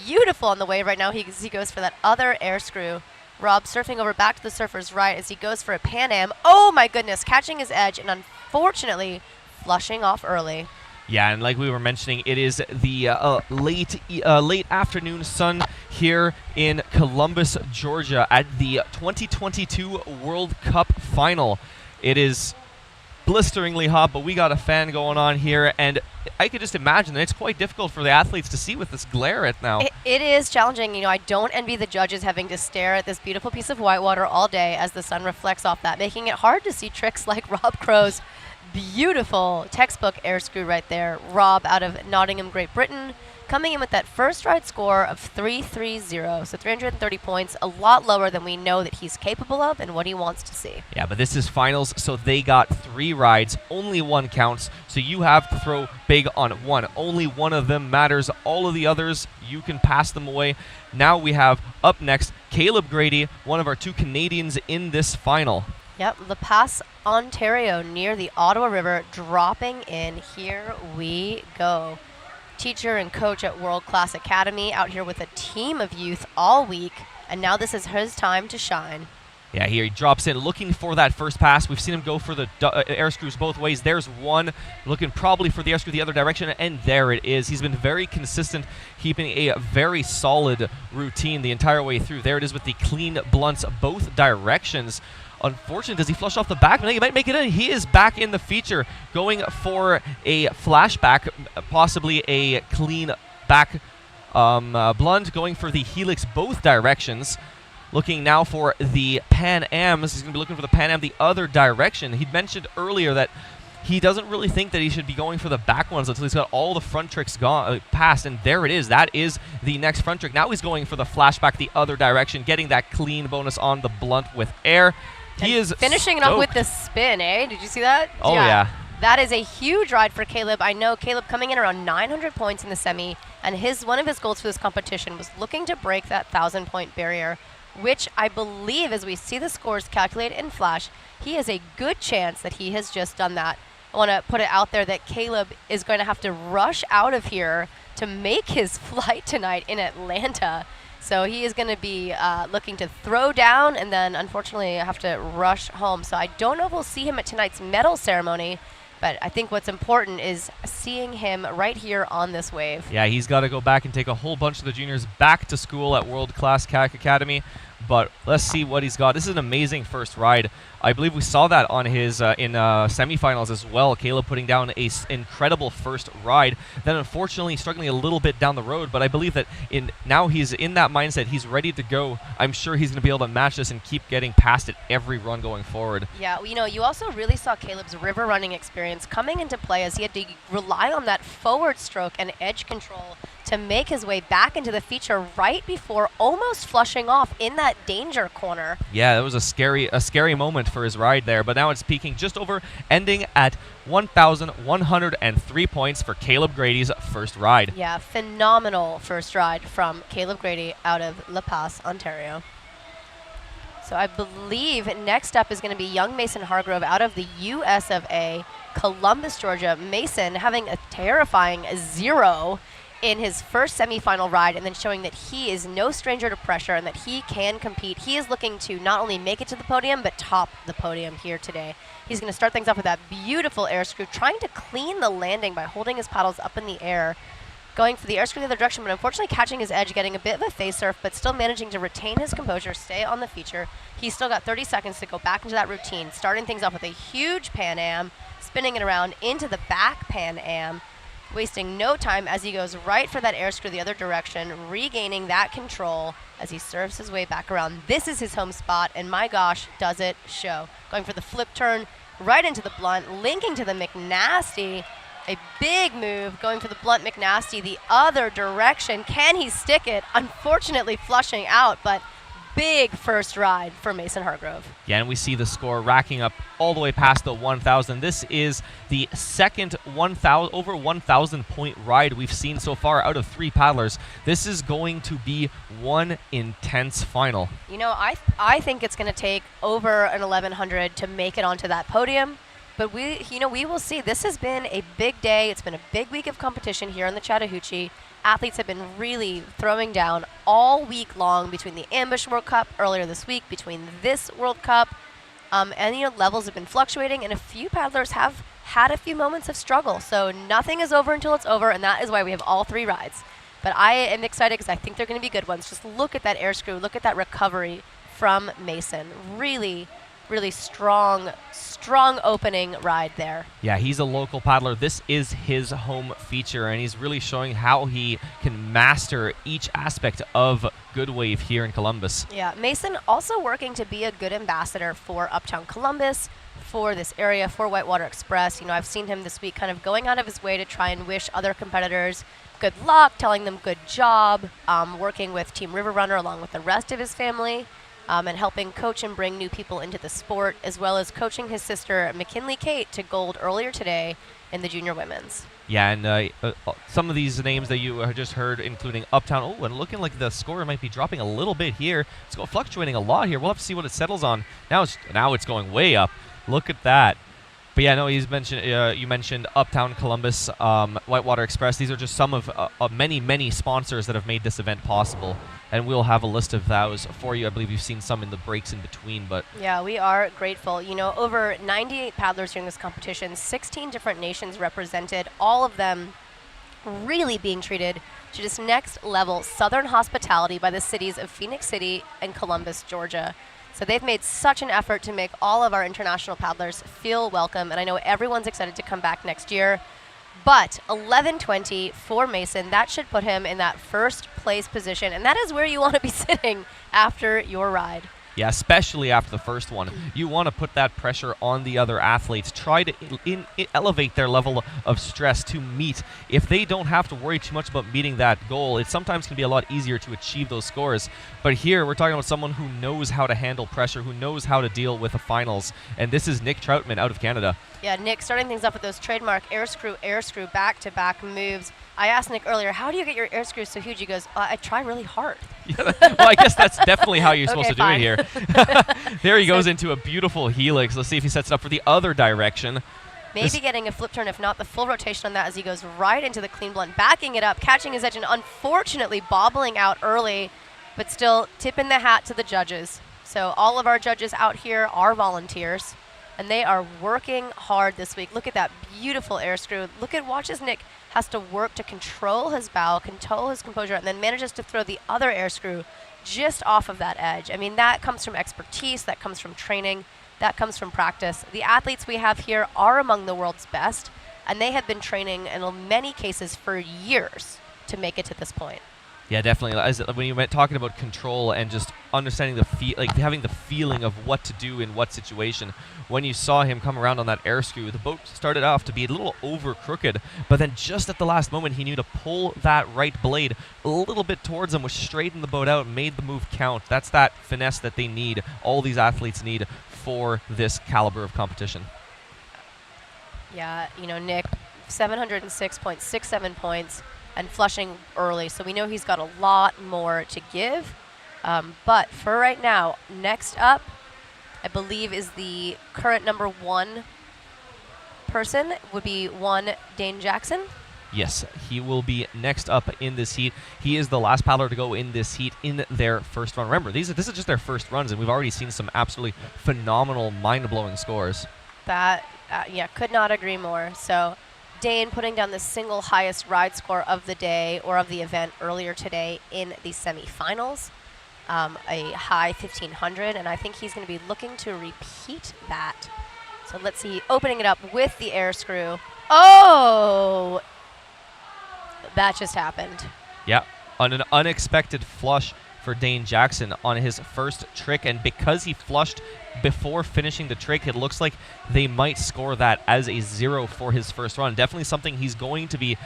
beautiful on the wave right now. He goes for that other air screw. Rob surfing over back to the surfer's right as he goes for a Pan Am. Oh my goodness, catching his edge and unfortunately flushing off early. Yeah, and like we were mentioning, it is the late afternoon sun here in Columbus, Georgia at the 2022 World Cup final. It is blisteringly hot, but we got a fan going on here, and I could just imagine that it's quite difficult for the athletes to see with this glare right now. It is challenging. You know, I don't envy the judges having to stare at this beautiful piece of whitewater all day as the sun reflects off that, making it hard to see tricks like Rob Crow's beautiful textbook air screw right there. Rob out of Nottingham, Great Britain, coming in with that first ride score of 330, so 330 points, a lot lower than we know that he's capable of and what he wants to see. Yeah, but this is finals, so they got 3 rides. Only one counts, so you have to throw big on one. Only one of them matters. All of the others, you can pass them away. Now we have up next Caleb Grady, one of our 2 Canadians in this final. Yep, La Passe, Ontario, near the Ottawa River, dropping in. Here we go. Teacher and coach at World Class Academy, out here with a team of youth all week, and now this is his time to shine. Yeah, here he drops in, looking for that first pass. We've seen him go for the air screws both ways. There's one, looking probably for the air screw the other direction, and there it is. He's been very consistent, keeping a very solid routine the entire way through. There it is with the clean blunts both directions. Unfortunately, does he flush off the back? No, he might make it in. He is back in the feature, going for a flashback, possibly a clean back blunt, going for the helix both directions. Looking now for the Pan Ams. He's going to be looking for the Pan Am the other direction. He mentioned earlier that he doesn't really think that he should be going for the back ones until he's got all the front tricks passed, and there it is. That is the next front trick. Now he's going for the flashback the other direction, getting that clean bonus on the blunt with air. He is finishing it up with the spin, eh? Did you see that? Oh, yeah. That is a huge ride for Caleb. I know Caleb coming in around 900 points in the semi, and one of his goals for this competition was looking to break that 1,000-point barrier, which I believe, as we see the scores calculated in Flash, he has a good chance that he has just done that. I want to put it out there that Caleb is going to have to rush out of here to make his flight tonight in Atlanta. So he is going to be looking to throw down and then, unfortunately, have to rush home. So I don't know if we'll see him at tonight's medal ceremony, but I think what's important is seeing him right here on this wave. Yeah, he's got to go back and take a whole bunch of the juniors back to school at World Class Kayak Academy. But let's see what he's got. This is an amazing first ride. I believe we saw that on his in semifinals as well. Caleb putting down a incredible first ride. Then unfortunately struggling a little bit down the road. But I believe that now he's in that mindset. He's ready to go. I'm sure he's going to be able to match this and keep getting past it every run going forward. Yeah, you know, you also really saw Caleb's river running experience coming into play as he had to rely on that forward stroke and edge control to make his way back into the feature right before almost flushing off in that danger corner. Yeah, that was a scary moment for his ride there, but now it's peaking just over, ending at 1,103 points for Caleb Grady's first ride. Yeah, phenomenal first ride from Caleb Grady out of La Passe, Ontario. So I believe next up is going to be young Mason Hargrove out of the US of A, Columbus, Georgia. Mason having a terrifying 0 in his first semifinal ride, and then showing that he is no stranger to pressure and that he can compete. He is looking to not only make it to the podium, but top the podium here today. He's going to start things off with that beautiful air screw, trying to clean the landing by holding his paddles up in the air. going for the air screw the other direction, but unfortunately catching his edge, getting a bit of a face surf, but still managing to retain his composure, stay on the feature. He's still got 30 seconds to go back into that routine, starting things off with a huge Pan Am, spinning it around into the back Pan Am, wasting no time as he goes right for that air screw the other direction, regaining that control as he surfs his way back around. This is his home spot, and my gosh, does it show. Going for the flip turn right into the blunt, linking to the McNasty. A big move going for the blunt McNasty the other direction. Can he stick it? Unfortunately flushing out, but big first ride for Mason Hargrove. Yeah, and we see the score racking up all the way past the 1,000. This is the second over 1,000 point ride we've seen so far out of 3 paddlers. This is going to be one intense final. You know, I think it's going to take over an 1,100 to make it onto that podium. But we will see. This has been a big day. It's been a big week of competition here in the Chattahoochee. Athletes have been really throwing down all week long between the Ambush World Cup earlier this week, between this World Cup, and levels have been fluctuating, and a few paddlers have had a few moments of struggle. So nothing is over until it's over, and that is why we have all 3 rides. But I am excited because I think they're going to be good ones. Just look at that air screw. Look at that recovery from Mason. Really, really strong opening ride there. Yeah, he's a local paddler. This is his home feature, and he's really showing how he can master each aspect of good wave here in Columbus. Yeah, Mason also working to be a good ambassador for Uptown Columbus, for this area, for Whitewater Express. I've seen him this week kind of going out of his way to try and wish other competitors good luck, telling them good job, working with Team River Runner along with the rest of his family. And helping coach and bring new people into the sport, as well as coaching his sister, McKinley Kate, to gold earlier today in the junior women's. Yeah, and some of these names that you just heard, including Uptown. Oh, and looking like the score might be dropping a little bit here. It's fluctuating a lot here. We'll have to see what it settles on. Now it's going way up. Look at that. But yeah, no, you mentioned Uptown Columbus, Whitewater Express. These are just some of many, many sponsors that have made this event possible. And we'll have a list of those for you. I believe you've seen some in the breaks in between. But yeah, we are grateful. Over 98 paddlers during this competition, 16 different nations represented, all of them really being treated to this next level Southern hospitality by the cities of Phoenix City and Columbus, Georgia. So they've made such an effort to make all of our international paddlers feel welcome, and I know everyone's excited to come back next year. But 11:20 for Mason, that should put him in that first place position, and that is where you want to be sitting after your ride. Yeah, especially after the first one. You want to put that pressure on the other athletes. Try to elevate their level of stress to meet. If they don't have to worry too much about meeting that goal, it sometimes can be a lot easier to achieve those scores. But here, we're talking about someone who knows how to handle pressure, who knows how to deal with the finals. And this is Nick Troutman out of Canada. Yeah, Nick starting things off with those trademark air screw, back-to-back moves. I asked Nick earlier, how do you get your air screws so huge? He goes, I try really hard. Yeah, well, I guess that's definitely how you're supposed to do fine. it here. There he goes into a beautiful helix. Let's see if he sets it up for the other direction. Maybe getting a flip turn, if not the full rotation on that, as he goes right into the clean blunt, backing it up, catching his edge, and unfortunately bobbling out early, but still tipping the hat to the judges. So all of our judges out here are volunteers, and they are working hard this week. Look at that beautiful air screw. Watch as Nick has to work to control his bow, control his composure, and then manages to throw the other air screw just off of that edge. I mean, that comes from expertise, that comes from training, that comes from practice. The athletes we have here are among the world's best, and they have been training in many cases for years to make it to this point. Yeah, definitely. When you were talking about control and just understanding having the feeling of what to do in what situation, when you saw him come around on that air screw, the boat started off to be a little over crooked, but then just at the last moment, he knew to pull that right blade a little bit towards him, which straightened the boat out, made the move count. That's that finesse that they need, all these athletes need for this caliber of competition. Yeah, Nick, 706.67 points. And flushing early, so we know he's got a lot more to give. But for right now, next up, I believe is the current number 1 person, would be Dane Jackson. Yes, he will be next up in this heat. He is the last paddler to go in this heat in their first run. Remember, this is just their first runs, and we've already seen some absolutely phenomenal, mind-blowing scores. That, could not agree more. So Dane putting down the single highest ride score of the day or of the event earlier today in the semifinals, a high 1500, and I think he's going to be looking to repeat that. So let's see, opening it up with the air screw. Oh, that just happened. Yeah, on an unexpected flush for Dane Jackson on his first trick, and because he flushed before finishing the trick, it looks like they might score that as a 0 for his first run. Definitely something he's going to be,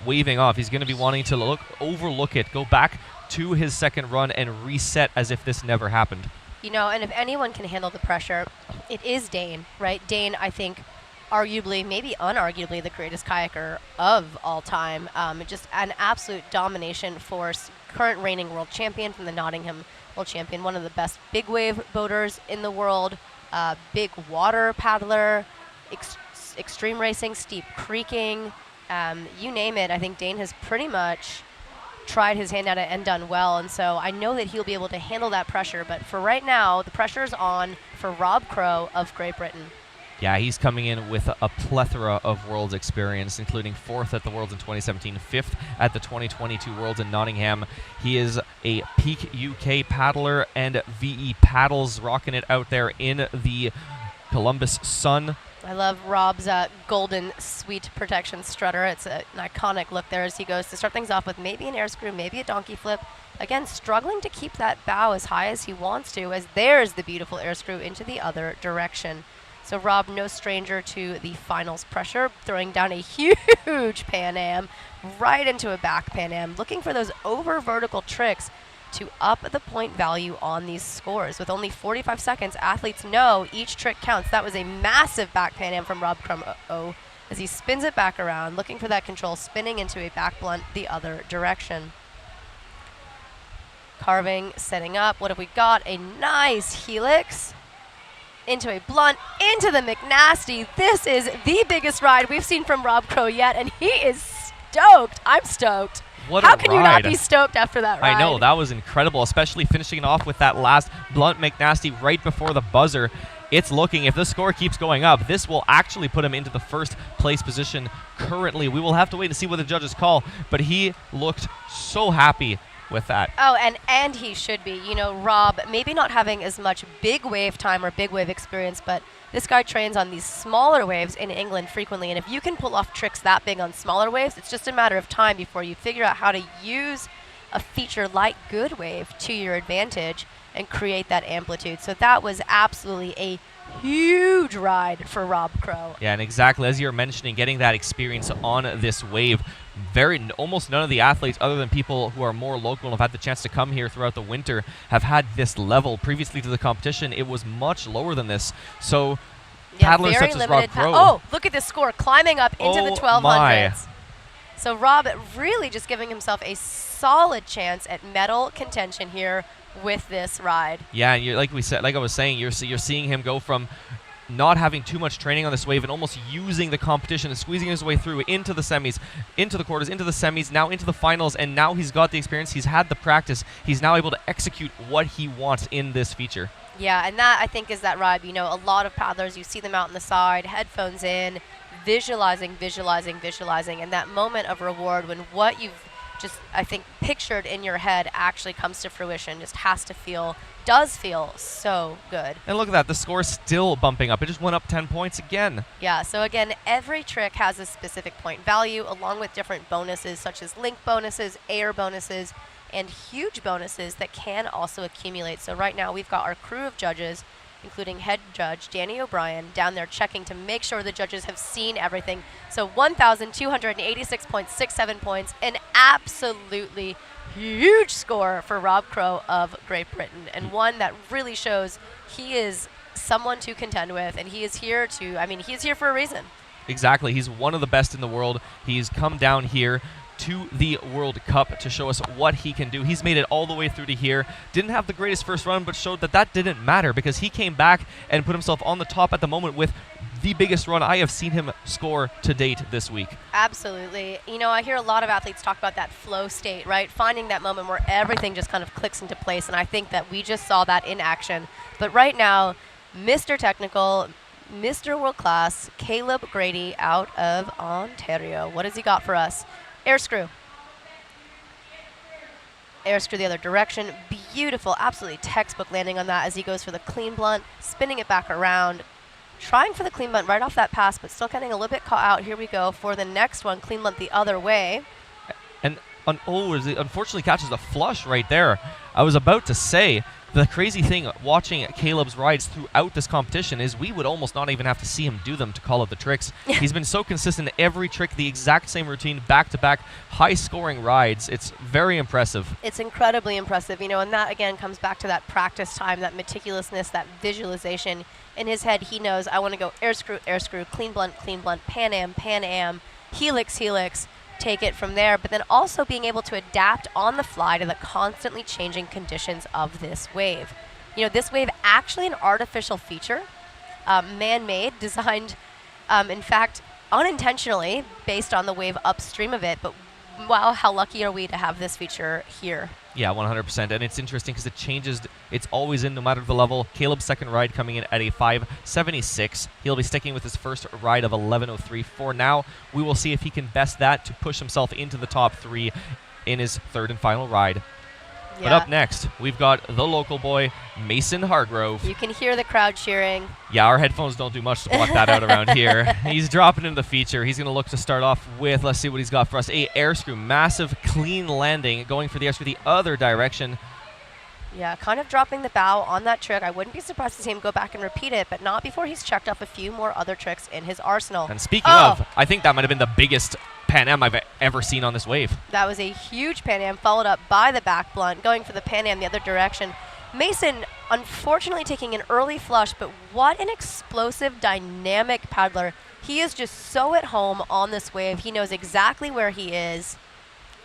waving off. He's going to be wanting to overlook it, go back to his second run and reset as if this never happened. And if anyone can handle the pressure, it is Dane, right? Dane, I think, arguably, maybe unarguably, the greatest kayaker of all time. Just an absolute domination force. Current reigning world champion from the Nottingham World Champion, one of the best big wave boaters in the world, big water paddler, extreme racing, steep creeking, you name it. I think Dane has pretty much tried his hand at it and done well, and so I know that he'll be able to handle that pressure, but for right now, the pressure's on for Rob Crow of Great Britain. Yeah, he's coming in with a plethora of Worlds experience, including 4th at the Worlds in 2017, 5th at the 2022 Worlds in Nottingham. He is a peak UK paddler and VE paddles, rocking it out there in the Columbus sun. I love Rob's golden sweet protection strutter. It's an iconic look there as he goes to start things off with maybe an air screw, maybe a donkey flip. Again, struggling to keep that bow as high as he wants to, as there's the beautiful air screw into the other direction. So Rob, no stranger to the finals pressure, throwing down a huge Pan Am right into a back Pan Am, looking for those over vertical tricks to up the point value on these scores. With only 45 seconds, athletes know each trick counts. That was a massive back Pan Am from Rob Crumb as he spins it back around, looking for that control, spinning into a back blunt the other direction. Carving, setting up. What have we got? A nice helix into a blunt, into the McNasty. This is the biggest ride we've seen from Rob Crow yet, and he is stoked. I'm stoked. How can you not be stoked after that ride? I know, that was incredible, especially finishing it off with that last blunt McNasty right before the buzzer. It's looking, if the score keeps going up, this will actually put him into the first place position currently. We will have to wait to see what the judges call, but he looked so happy with that. Oh, and he should be. Rob, maybe not having as much big wave time or big wave experience, but this guy trains on these smaller waves in England frequently, and if you can pull off tricks that big on smaller waves, it's just a matter of time before you figure out how to use a feature like good wave to your advantage and create that amplitude. So that was absolutely a huge ride for Rob Crow. Yeah, and exactly as you're mentioning, getting that experience on this wave. Almost none of the athletes, other than people who are more local and have had the chance to come here throughout the winter, have had this level. Previously to the competition, it was much lower than this. So paddlers such as Rob Crow. Oh, look at this score, climbing up into the 1200s. So Rob really just giving himself a solid chance at medal contention here with this ride. Yeah, and like I was saying, you're seeing him go from not having too much training on this wave and almost using the competition and squeezing his way through into the semis, into the quarters, into the semis, now into the finals, and now he's got the experience, he's had the practice, he's now able to execute what he wants in this feature. Yeah, and that, I think, is that ride. A lot of paddlers, you see them out on the side, headphones in, visualizing, and that moment of reward when what you've just, I think, pictured in your head actually comes to fruition, just does feel so good. And look at that, the score's still bumping up. It just went up 10 points again. Yeah, so again, every trick has a specific point value along with different bonuses such as link bonuses, air bonuses, and huge bonuses that can also accumulate. So right now we've got our crew of judges, including head judge Danny O'Brien, down there checking to make sure the judges have seen everything. So 1,286.67 points, an absolutely huge score for Rob Crow of Great Britain, and one that really shows he is someone to contend with, and he is here for a reason. Exactly. He's one of the best in the world. He's come down here to the World Cup to show us what he can do. He's made it all the way through to here. Didn't have the greatest first run, but showed that didn't matter because he came back and put himself on the top at the moment with the biggest run I have seen him score to date this week. Absolutely. I hear a lot of athletes talk about that flow state, right? Finding that moment where everything just kind of clicks into place, and I think that we just saw that in action. But right now, Mr. Technical, Mr. World Class, Caleb Grady out of Ontario. What has he got for us? Air screw. Air screw the other direction. Beautiful, absolutely textbook landing on that as he goes for the clean blunt, spinning it back around, trying for the clean blunt right off that pass, but still getting a little bit caught out. Here we go for the next one, clean blunt the other way. And unfortunately catches a flush right there. I was about to say, the crazy thing watching Caleb's rides throughout this competition is we would almost not even have to see him do them to call out the tricks. He's been so consistent in every trick, the exact same routine, back-to-back, high-scoring rides. It's very impressive. It's incredibly impressive, you know, and that again comes back to that practice time, that meticulousness, that visualization. In his head, he knows, I want to go air screw, clean blunt, Pan Am, helix, take it from there, but then also being able to adapt on the fly to the constantly changing conditions of this wave. You know, this wave actually an artificial feature, man-made, designed, in fact, unintentionally based on the wave upstream of it, but wow, how lucky are we to have this feature here. Yeah, 100%. And it's interesting because it changes. It's always in no matter the level. Caleb's second ride coming in at a 5.76. He'll be sticking with his first ride of 11.03 for now. We will see if he can best that to push himself into the top 3 in his third and final ride. Yeah. But up next, we've got the local boy, Mason Hargrove. You can hear the crowd cheering. Yeah, our headphones don't do much to block that out around here. He's dropping into the feature. He's going to look to start off with, let's see what he's got for us, a air screw. Massive, clean landing, going for the air screw the other direction. Yeah, kind of dropping the bow on that trick. I wouldn't be surprised to see him go back and repeat it, but not before he's checked off a few more other tricks in his arsenal. And speaking of, I think that might have been the biggest Pan Am I've ever seen on this wave. That was a huge Pan Am, followed up by the back blunt, going for the Pan Am the other direction. Mason, unfortunately, taking an early flush, but what an explosive, dynamic paddler. He is just so at home on this wave. He knows exactly where he is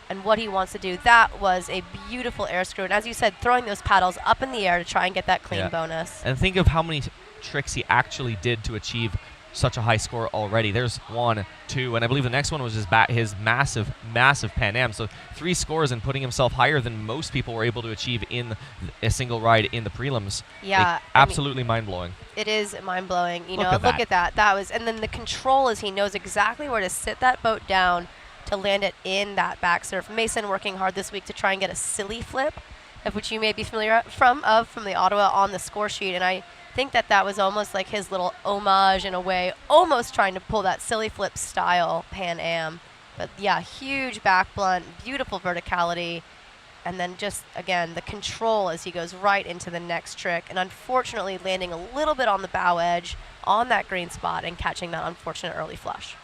and what he wants to do. That was a beautiful air screw. And as you said, throwing those paddles up in the air to try and get that clean bonus. And think of how many tricks he actually did to achieve such a high score already. There's 1, 2, and I believe the next one was his massive Pan Am. So 3 scores and putting himself higher than most people were able to achieve in a single ride in the prelims. Yeah. Absolutely mind-blowing. It is mind-blowing. You Look know, at look at that. That was, and then the control is he knows exactly where to sit that boat down to land it in that back surf. Mason working hard this week to try and get a silly flip, of which you may be familiar from the Ottawa on the score sheet, and I think that was almost like his little homage in a way, almost trying to pull that silly flip style Pan Am. But yeah, huge back blunt, beautiful verticality, and then just, again, the control as he goes right into the next trick, and unfortunately landing a little bit on the bow edge on that green spot and catching that unfortunate early flush.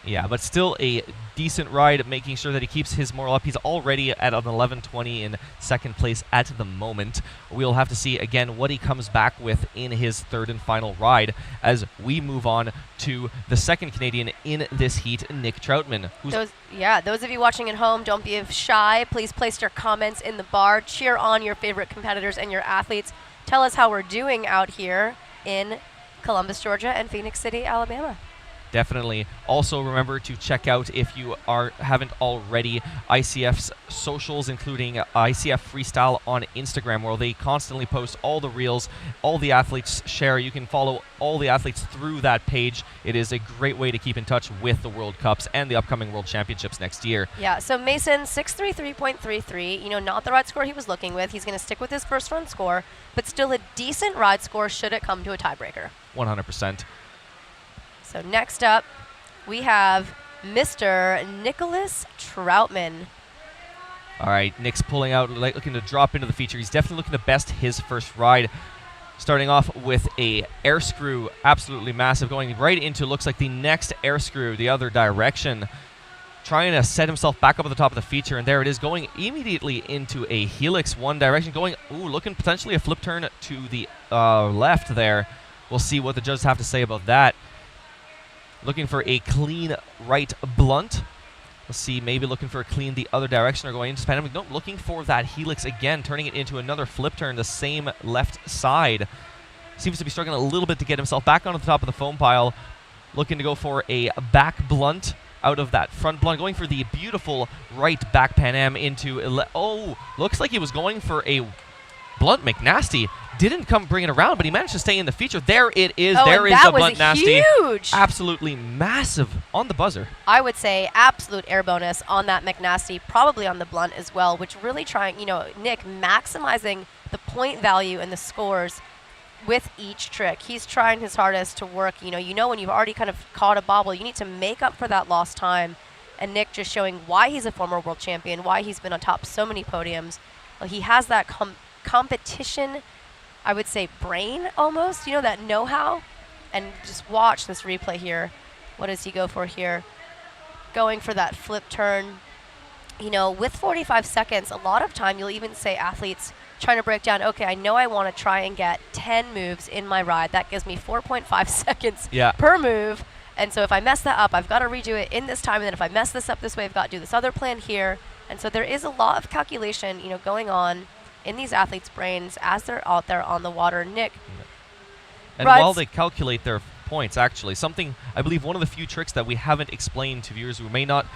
Yeah, but still a decent ride, making sure that he keeps his morale up. He's already at an 11.20 in second place at the moment. We'll have to see, again, what he comes back with in his third and final ride as we move on to the second Canadian in this heat, Nick Troutman. Those of you watching at home, don't be shy. Please place your comments in the bar. Cheer on your favorite competitors and your athletes. Tell us how we're doing out here in Columbus, Georgia, and Phoenix City, Alabama. Definitely. Also remember to check out, if you haven't already, ICF's socials, including ICF Freestyle on Instagram, where they constantly post all the reels, all the athletes share. You can follow all the athletes through that page. It is a great way to keep in touch with the World Cups and the upcoming World Championships next year. Yeah, so Mason, 633.33, you know, not the ride score he was looking with. He's going to stick with his first run score, but still a decent ride score should it come to a tiebreaker. 100%. So next up, we have Mr. Nicholas Troutman. All right, Nick's pulling out, looking to drop into the feature. He's definitely looking to best his first ride. Starting off with a air screw, absolutely massive, going right into, looks like the next air screw, the other direction. Trying to set himself back up at the top of the feature, and there it is, going immediately into a helix one direction, looking potentially a flip turn to the left there. We'll see what the judges have to say about that. Looking for a clean right blunt. Let's see, maybe looking for a clean the other direction or going into Pandemic. No, looking for that helix again, turning it into another flip turn, the same left side. Seems to be struggling a little bit to get himself back onto the top of the foam pile. Looking to go for a back blunt out of that front blunt. Going for the beautiful right back Pan Am into... looks like he was going for a Blunt McNasty didn't come bring it around, but he managed to stay in the feature. There it is. Oh, there and is that the was Blunt Nasty. huge. Absolutely massive on the buzzer. I would say absolute air bonus on that McNasty, probably on the Blunt as well, which really trying, Nick maximizing the point value and the scores with each trick. He's trying his hardest to work, when you've already kind of caught a bobble, you need to make up for that lost time. And Nick just showing why he's a former world champion, why he's been on top so many podiums. Well, he has that competition, I would say, brain almost, that know-how. And just watch this replay here. What does he go for here? Going for that flip turn. With 45 seconds, a lot of time you'll even say athletes trying to break down, okay, I know I want to try and get 10 moves in my ride. That gives me 4.5 seconds per move. And so if I mess that up, I've got to redo it in this time. And then if I mess this up this way, I've got to do this other plan here. And so there is a lot of calculation, going on in these athletes' brains as they're out there on the water. Nick. And while they calculate their points, actually, something, I believe one of the few tricks that we haven't explained to viewers who may not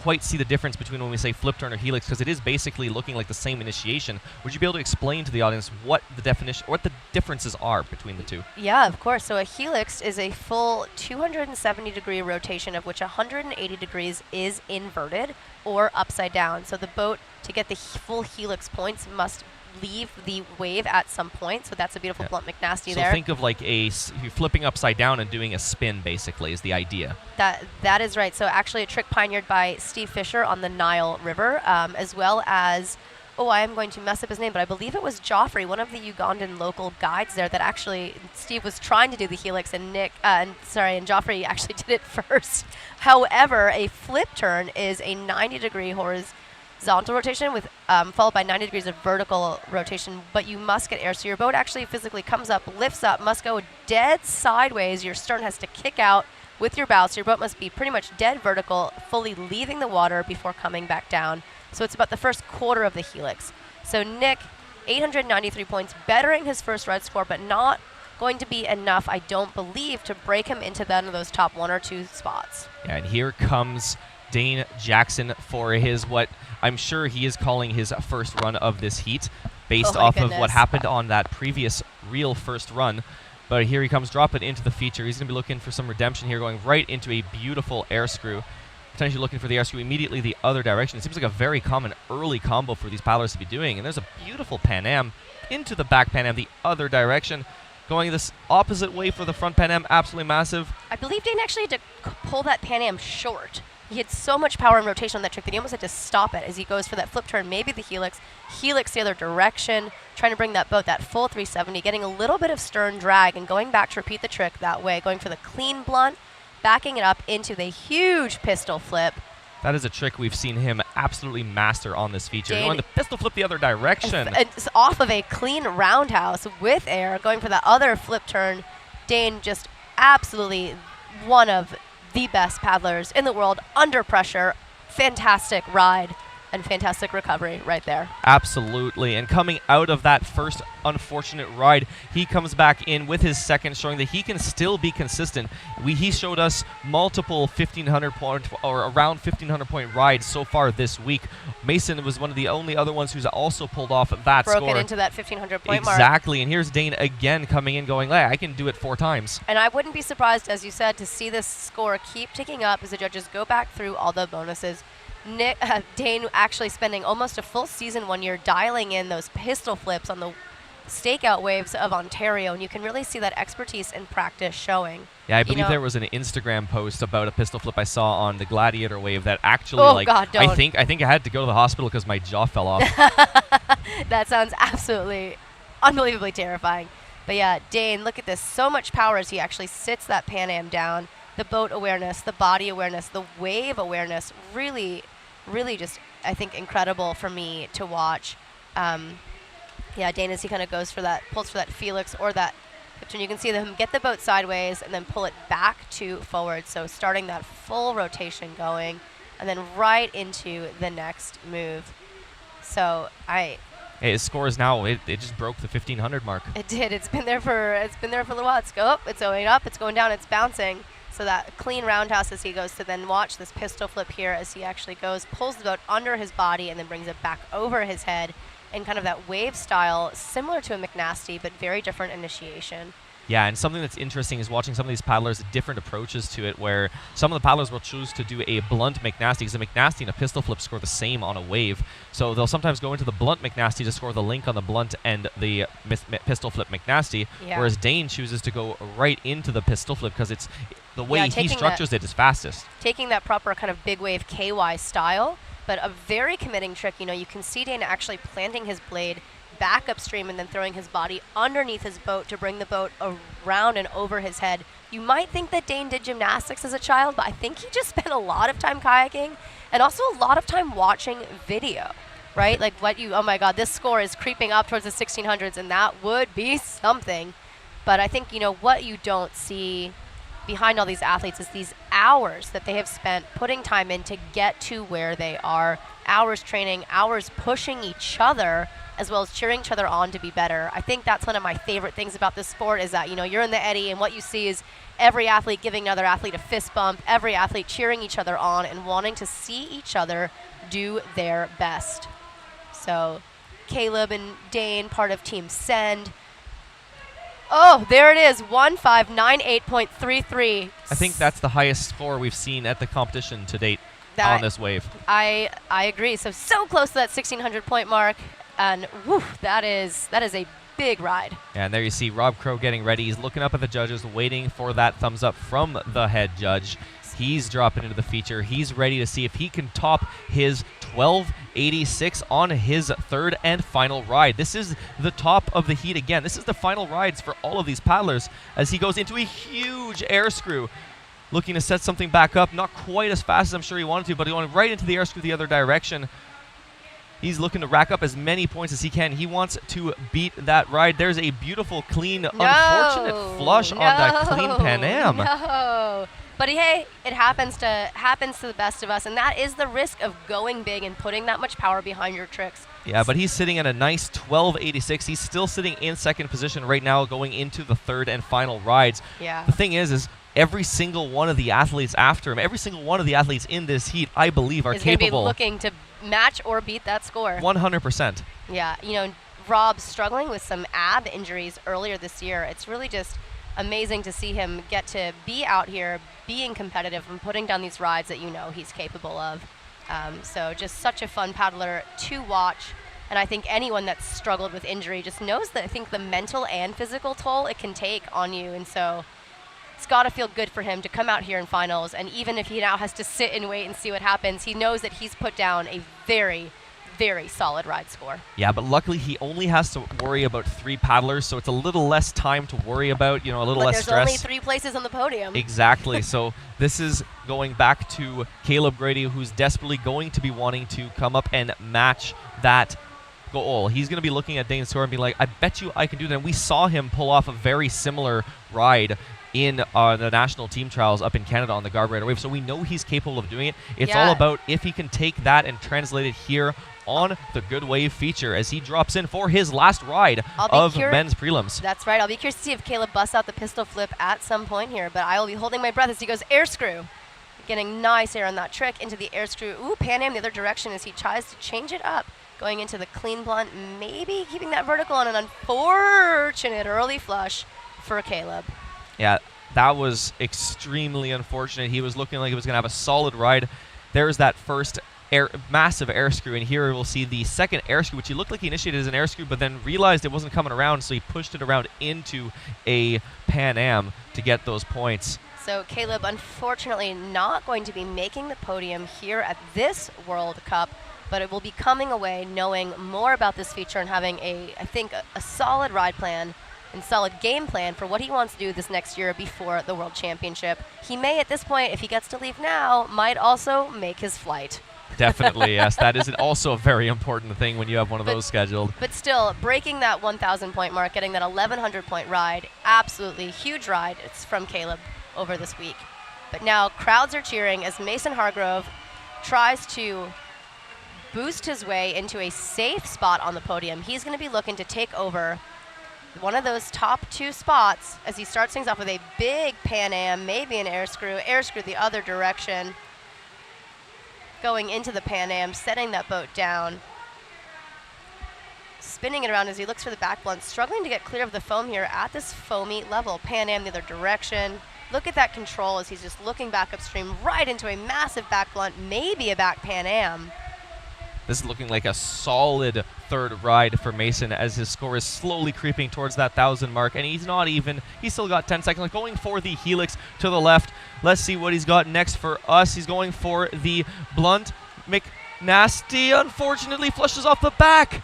quite see the difference between when we say flip turn or helix, because it is basically looking like the same initiation. Would you be able to explain to the audience what the definition, what the differences are between the two? Yeah, of course. So a helix is a full 270-degree rotation, of which 180 degrees is inverted or upside down. So the boat, to get the full helix points, must leave the wave at some point. So that's a beautiful Blunt McNasty there. So think of like you're flipping upside down and doing a spin, basically, is the idea. That is right. So actually a trick pioneered by Steve Fisher on the Nile River, as well as, I am going to mess up his name, but I believe it was Joffrey, one of the Ugandan local guides there, that actually Steve was trying to do the helix, and and Joffrey actually did it first. However, a flip turn is a 90-degree horizontal rotation with followed by 90 degrees of vertical rotation, but you must get air. So your boat actually physically comes up, lifts up, must go dead sideways. Your stern has to kick out with your bow, so your boat must be pretty much dead vertical, fully leaving the water before coming back down. So it's about the first quarter of the helix. So Nick, 893 points, bettering his first ride score, but not going to be enough, I don't believe, to break him into those top 1 or 2 spots. Yeah, and here comes Dane Jackson for his, what I'm sure he is calling his first run of this heat, based off of what happened on that previous real first run. But here he comes dropping into the feature. He's going to be looking for some redemption here, going right into a beautiful air screw. Potentially looking for the air screw immediately the other direction. It seems like a very common early combo for these paddlers to be doing. And there's a beautiful Pan Am into the back Pan Am the other direction. Going this opposite way for the front Pan Am, absolutely massive. I believe Dane actually had to pull that Pan Am short. He had so much power and rotation on that trick that he almost had to stop it as he goes for that flip turn, maybe the helix the other direction, trying to bring that boat that full 370, getting a little bit of stern drag and going back to repeat the trick that way, going for the clean Blunt, backing it up into the huge pistol flip. That is a trick we've seen him absolutely master on this feature. Going the pistol flip the other direction. It's off of a clean roundhouse with air, going for that other flip turn. Dane just absolutely one of the best paddlers in the world under pressure. Fantastic ride and fantastic recovery right there. Absolutely. And coming out of that first unfortunate ride, he comes back in with his second, showing that he can still be consistent. He showed us multiple 1,500 point or around 1,500 point rides so far this week. Mason was one of the only other ones who's also pulled off that score. Broken into that 1,500 point mark. Exactly. And here's Dane again coming in going, hey, I can do it 4 times. And I wouldn't be surprised, as you said, to see this score keep ticking up as the judges go back through all the bonuses. Dane actually spending almost a full season 1 year dialing in those pistol flips on the stakeout waves of Ontario, and you can really see that expertise and practice showing. Yeah, I believe there was an Instagram post about a pistol flip I saw on the Gladiator wave that actually, God, don't. I think I had to go to the hospital because my jaw fell off. That sounds absolutely unbelievably terrifying. But yeah, Dane, look at this. So much power as he actually sits that Pan Am down. The boat awareness, the body awareness, the wave awareness, really just, I think, incredible for me to watch. Yeah, Dane, as he kind of goes for that, pulls for that Felix or that, and you can see him get the boat sideways and then pull it back to forward. So starting that full rotation going, and then right into the next move. So his score is now, it just broke the 1,500 mark. It did. It's been there for a little while. It's going up, it's going down, it's bouncing. So that clean roundhouse as he goes to then watch this pistol flip here as he actually goes, pulls the boat under his body and then brings it back over his head and kind of that wave style, similar to a McNasty, but very different initiation. Yeah, and something that's interesting is watching some of these paddlers, different approaches to it, where some of the paddlers will choose to do a blunt McNasty, because a McNasty and a pistol flip score the same on a wave. So they'll sometimes go into the blunt McNasty to score the link on the blunt and the pistol flip McNasty, whereas Dane chooses to go right into the pistol flip because it's the way he structures it is fastest. Taking that proper kind of big wave KY style, but a very committing trick. You know, you can see Dane actually planting his blade back upstream and then throwing his body underneath his boat to bring the boat around and over his head. You might think that Dane did gymnastics as a child, but I think he just spent a lot of time kayaking and also a lot of time watching video, right? Like oh my God, this score is creeping up towards the 1600s, and that would be something. But I think, you know, what you don't see behind all these athletes is these hours that they have spent putting time in to get to where they are, hours training, hours pushing each other, as well as cheering each other on to be better. I think that's one of my favorite things about this sport is that, you know, you're in the eddy and what you see is every athlete giving another athlete a fist bump, every athlete cheering each other on and wanting to see each other do their best. So Caleb and Dane, part of Team Send. Oh, there it is, 1598.33. I think that's the highest score we've seen at the competition to date on this wave. I agree. So close to that 1600 point mark. And whew, that is a big ride. Yeah, and there you see Rob Crow getting ready. He's looking up at the judges, waiting for that thumbs up from the head judge. He's dropping into the feature. He's ready to see if he can top his 1286 on his third and final ride. This is the top of the heat again. This is the final rides for all of these paddlers as he goes into a huge air screw. Looking to set something back up, not quite as fast as I'm sure he wanted to, but he went right into the air screw the other direction. He's looking to rack up as many points as he can. He wants to beat that ride. There's a beautiful, clean, unfortunate flush on that clean Pan Am. No. But hey, it happens to the best of us, and that is the risk of going big and putting that much power behind your tricks. Yeah, but he's sitting at a nice 1286. He's still sitting in second position right now going into the third and final rides. Yeah. The thing is every single one of the athletes after him, every single one of the athletes in this heat, I believe, are is capable. Gonna be looking to match or beat that score. 100%. Yeah, you know, Rob's struggling with some ab injuries earlier this year. It's really just amazing to see him get to be out here, being competitive and putting down these rides that you know he's capable of. So just such a fun paddler to watch. And I think anyone that's struggled with injury just knows that I think the mental and physical toll it can take on you. And so it's got to feel good for him to come out here in finals. And even if he now has to sit and wait and see what happens, he knows that he's put down a very, very solid ride score. Yeah, but luckily he only has to worry about 3 paddlers, so it's a little less time to worry about, you know, a little less stress. But there's only 3 places on the podium. Exactly. So this is going back to Caleb Grady, who's desperately going to be wanting to come up and match that goal. He's going to be looking at Dane Score and be like, I bet you I can do that. And we saw him pull off a very similar ride in the national team trials up in Canada on the Garbrandt Wave, so we know he's capable of doing it. It's all about if he can take that and translate it here on the Good Wave feature as he drops in for his last ride of men's prelims. That's right. I'll be curious to see if Caleb busts out the pistol flip at some point here, but I will be holding my breath as he goes air screw. Getting nice air on that trick into the air screw. Ooh, Pan Am the other direction as he tries to change it up. Going into the clean blunt, maybe keeping that vertical on an unfortunate early flush for Caleb. Yeah, that was extremely unfortunate. He was looking like he was going to have a solid ride. There's that first massive air screw, and here we'll see the second air screw, which he looked like he initiated as an air screw, but then realized it wasn't coming around, so he pushed it around into a Pan Am to get those points. So Caleb, unfortunately, not going to be making the podium here at this World Cup, but it will be coming away knowing more about this feature and having I think a solid ride plan and solid game plan for what he wants to do this next year before the World Championship. He may, at this point, if he gets to leave now, might also make his flight. Definitely, yes. That is also a very important thing when you have one of those scheduled. But still, breaking that 1,000 point mark, getting that 1,100 point ride, absolutely huge ride. It's from Caleb over this week. But now crowds are cheering as Mason Hargrove tries to boost his way into a safe spot on the podium. He's going to be looking to take over one of those top 2 spots as he starts things off with a big Pan Am, maybe an air screw the other direction, going into the Pan Am, setting that boat down. spinning it around as he looks for the back blunt, struggling to get clear of the foam here at this foamy level. Pan Am the other direction. Look at that control as he's just looking back upstream right into a massive back blunt, maybe a back Pan Am. This is looking like a solid third ride for Mason as his score is slowly creeping towards that 1,000 mark, and he's not even. He's still got 10 seconds. Going for the helix to the left. Let's see what he's got next for us. He's going for the blunt. McNasty, unfortunately, flushes off the back.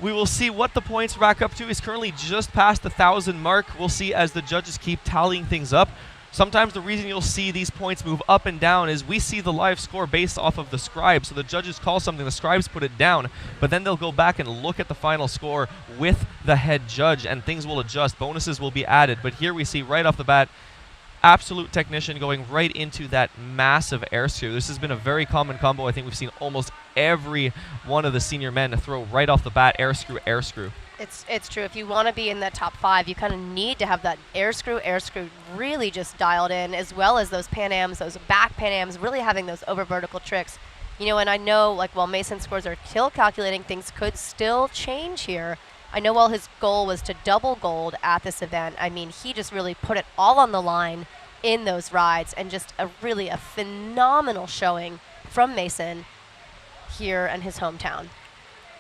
We will see what the points rack up to. He's currently just past the 1,000 mark. We'll see as the judges keep tallying things up. Sometimes the reason you'll see these points move up and down is we see the live score based off of the scribe. So the judges call something, the scribes put it down, but then they'll go back and look at the final score with the head judge, and things will adjust. Bonuses will be added. But here we see right off the bat, absolute technician going right into that massive air screw. This has been a very common combo. I think we've seen almost every one of the senior men throw right off the bat air screw, air screw. It's true. If you want to be in that top 5, you kind of need to have that air screw really just dialed in, as well as those Pan Ams, those back Pan Ams, really having those over vertical tricks. You know, and I know, like, while Mason's scores are still calculating, things could still change here. I know while his goal was to double gold at this event, I mean, he just really put it all on the line in those rides, and just a phenomenal showing from Mason here in his hometown.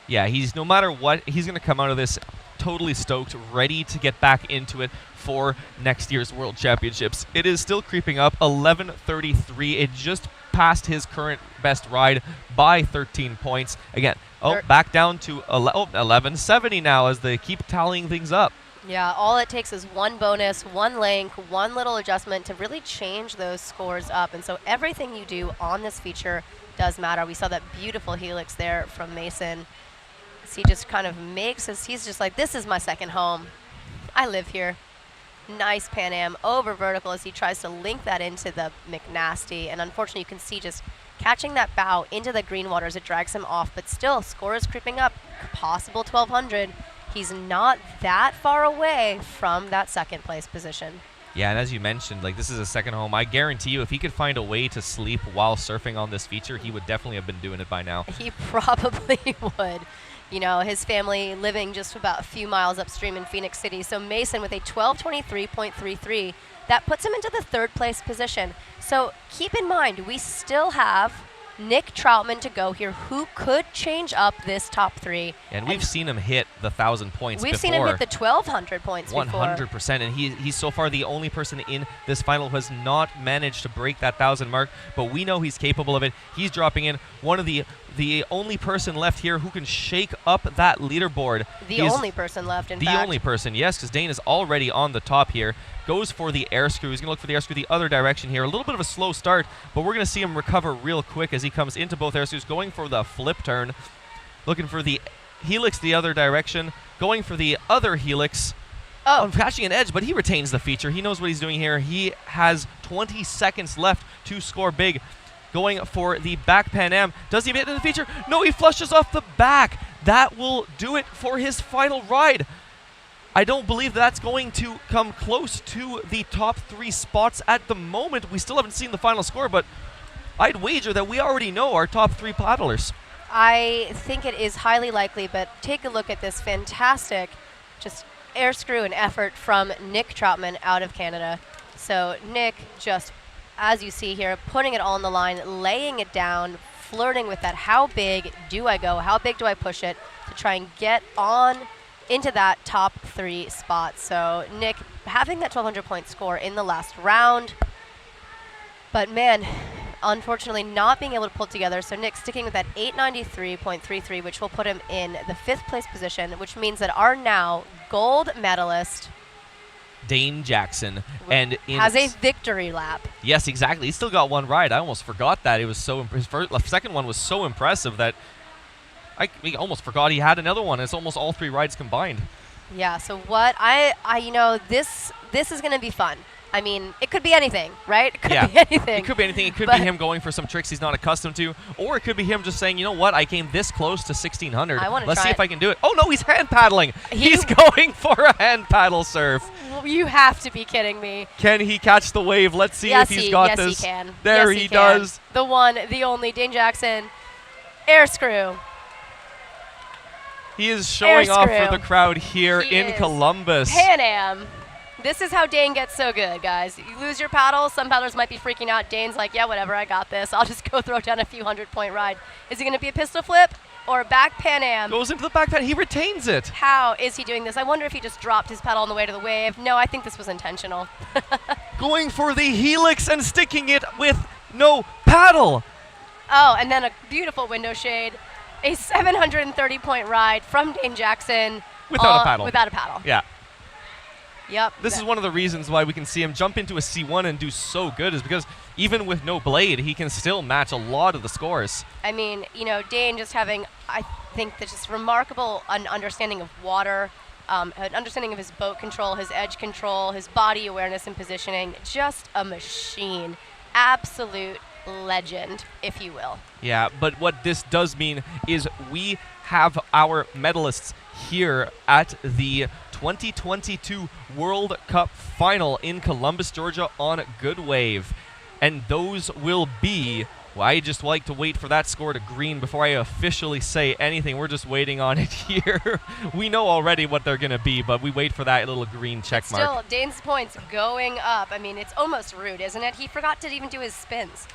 Yeah, he's no matter what, he's going to come out of this totally stoked, ready to get back into it for next year's World Championships. It is still creeping up, 11:33. It just passed his current best ride by 13 points. Again, back down to 11:70 now as they keep tallying things up. Yeah, all it takes is one bonus, one link, one little adjustment to really change those scores up. And so everything you do on this feature does matter. We saw that beautiful helix there from Mason. He just kind of makes us, he's just like, this is my second home. I live here. Nice Pan Am over vertical as he tries to link that into the McNasty. And unfortunately, you can see just catching that bow into the green water as it drags him off. But still, score is creeping up. Possible 1,200. He's not that far away from that second place position. Yeah, and as you mentioned, like, this is a second home. I guarantee you, if he could find a way to sleep while surfing on this feature, he would definitely have been doing it by now. He probably would. You know, his family living just about a few miles upstream in Phoenix City. So Mason with a 12:23.33, that puts him into the third place position. So keep in mind, we still have Nick Troutman to go here, who could change up this top 3. And we've seen him hit the 1,000 points We've before. seen him hit the 1,200 points 100%, and he's so far the only person in this final who has not managed to break that 1,000 mark, but we know he's capable of it. He's dropping in. One of the only person left here who can shake up that leaderboard. The only person left, in fact. The only person, yes, because Dane is already on the top here. Goes for the air screw. He's going to look for the air screw the other direction here. A little bit of a slow start, but we're going to see him recover real quick as he comes into both air screws, going for the flip turn. Looking for the helix the other direction. Going for the other helix. Oh. Catching an edge, but he retains the feature. He knows what he's doing here. He has 20 seconds left to score big. Going for the back Pan Am. Does he hit the feature? No, he flushes off the back. That will do it for his final ride. I don't believe that's going to come close to the top 3 spots at the moment. We still haven't seen the final score, but I'd wager that we already know our top 3 paddlers. I think it is highly likely, but take a look at this fantastic just air screw and effort from Nick Troutman out of Canada. So Nick just, as you see here, putting it all on the line, laying it down, flirting with that. How big do I go? How big do I push it to try and get on into that top 3 spot? So Nick having that 1,200 point score in the last round, but man, unfortunately not being able to pull it together. So Nick sticking with that 893.33, which will put him in the 5th place position, which means that our now gold medalist Dane Jackson and has a victory lap. Yes, exactly. He's still got one ride. I almost forgot that. It was so his second one was so impressive that we almost forgot he had another one. It's almost all 3 rides combined. Yeah, so what I you know, this is going to be fun. I mean, it could be anything, right? It could be anything. It could be anything. It could be him going for some tricks he's not accustomed to, or it could be him just saying, you know what, I came this close to 1,600. Let's see if I can do it. Oh, no, he's hand paddling. He's going for a hand paddle surf. You have to be kidding me. Can he catch the wave? Let's see if he's got this. Yes, he can. There he does. The one, the only, Dane Jackson, air screw. He is showing off for screw. the crowd here He in is. Columbus. Pan Am. This is how Dane gets so good, guys. You lose your paddle, some paddlers might be freaking out. Dane's like, yeah, whatever, I got this. I'll just go throw down a few 100-point ride. Is he going to be a pistol flip or a back Pan Am? Goes into the back pan. He retains it. How is he doing this? I wonder if he just dropped his paddle on the way to the wave. No, I think this was intentional. Going for the helix and sticking it with no paddle. Oh, and then a beautiful window shade. A 730-point ride from Dane Jackson. Without a paddle. Without a paddle. Yeah. Yep. This is one of the reasons why we can see him jump into a C1 and do so good is because even with no blade, he can still match a lot of the scores. I mean, Dane just having, I think, this just remarkable understanding of water, an understanding of his boat control, his edge control, his body awareness and positioning. Just a machine. Absolute legend, if you will. Yeah, but what this does mean is we have our medalists here at the 2022 World Cup final in Columbus, Georgia on Good Wave. And those will be, well, I just like to wait for that score to green before I officially say anything. We're just waiting on it here. We know already what they're going to be, but we wait for that little green check mark. Still, Dane's points going up. I mean, it's almost rude, isn't it? He forgot to even do his spins.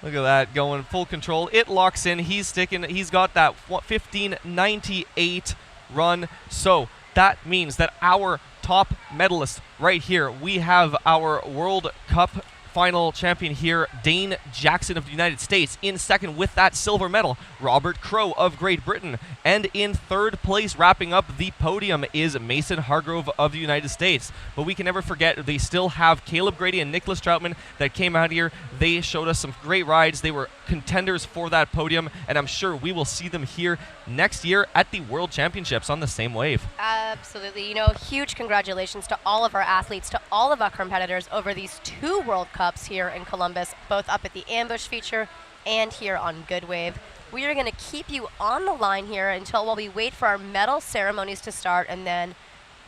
Look at that, going full control. It locks in. He's sticking. He's got that 1598 run. So that means that our top medalist right here, we have our World Cup final champion here, Dane Jackson of the United States. In second with that silver medal, Robert Crow of Great Britain. And in third place, wrapping up the podium, is Mason Hargrove of the United States. But we can never forget, they still have Caleb Grady and Nicholas Troutman that came out here. They showed us some great rides. They were contenders for that podium, and I'm sure we will see them here next year at the World Championships on the same wave. Absolutely. Huge congratulations to all of our athletes, to all of our competitors over these 2 World Cups here in Columbus, both up at the Ambush feature and here on Good Wave. We are going to keep you on the line here while we wait for our medal ceremonies to start, and then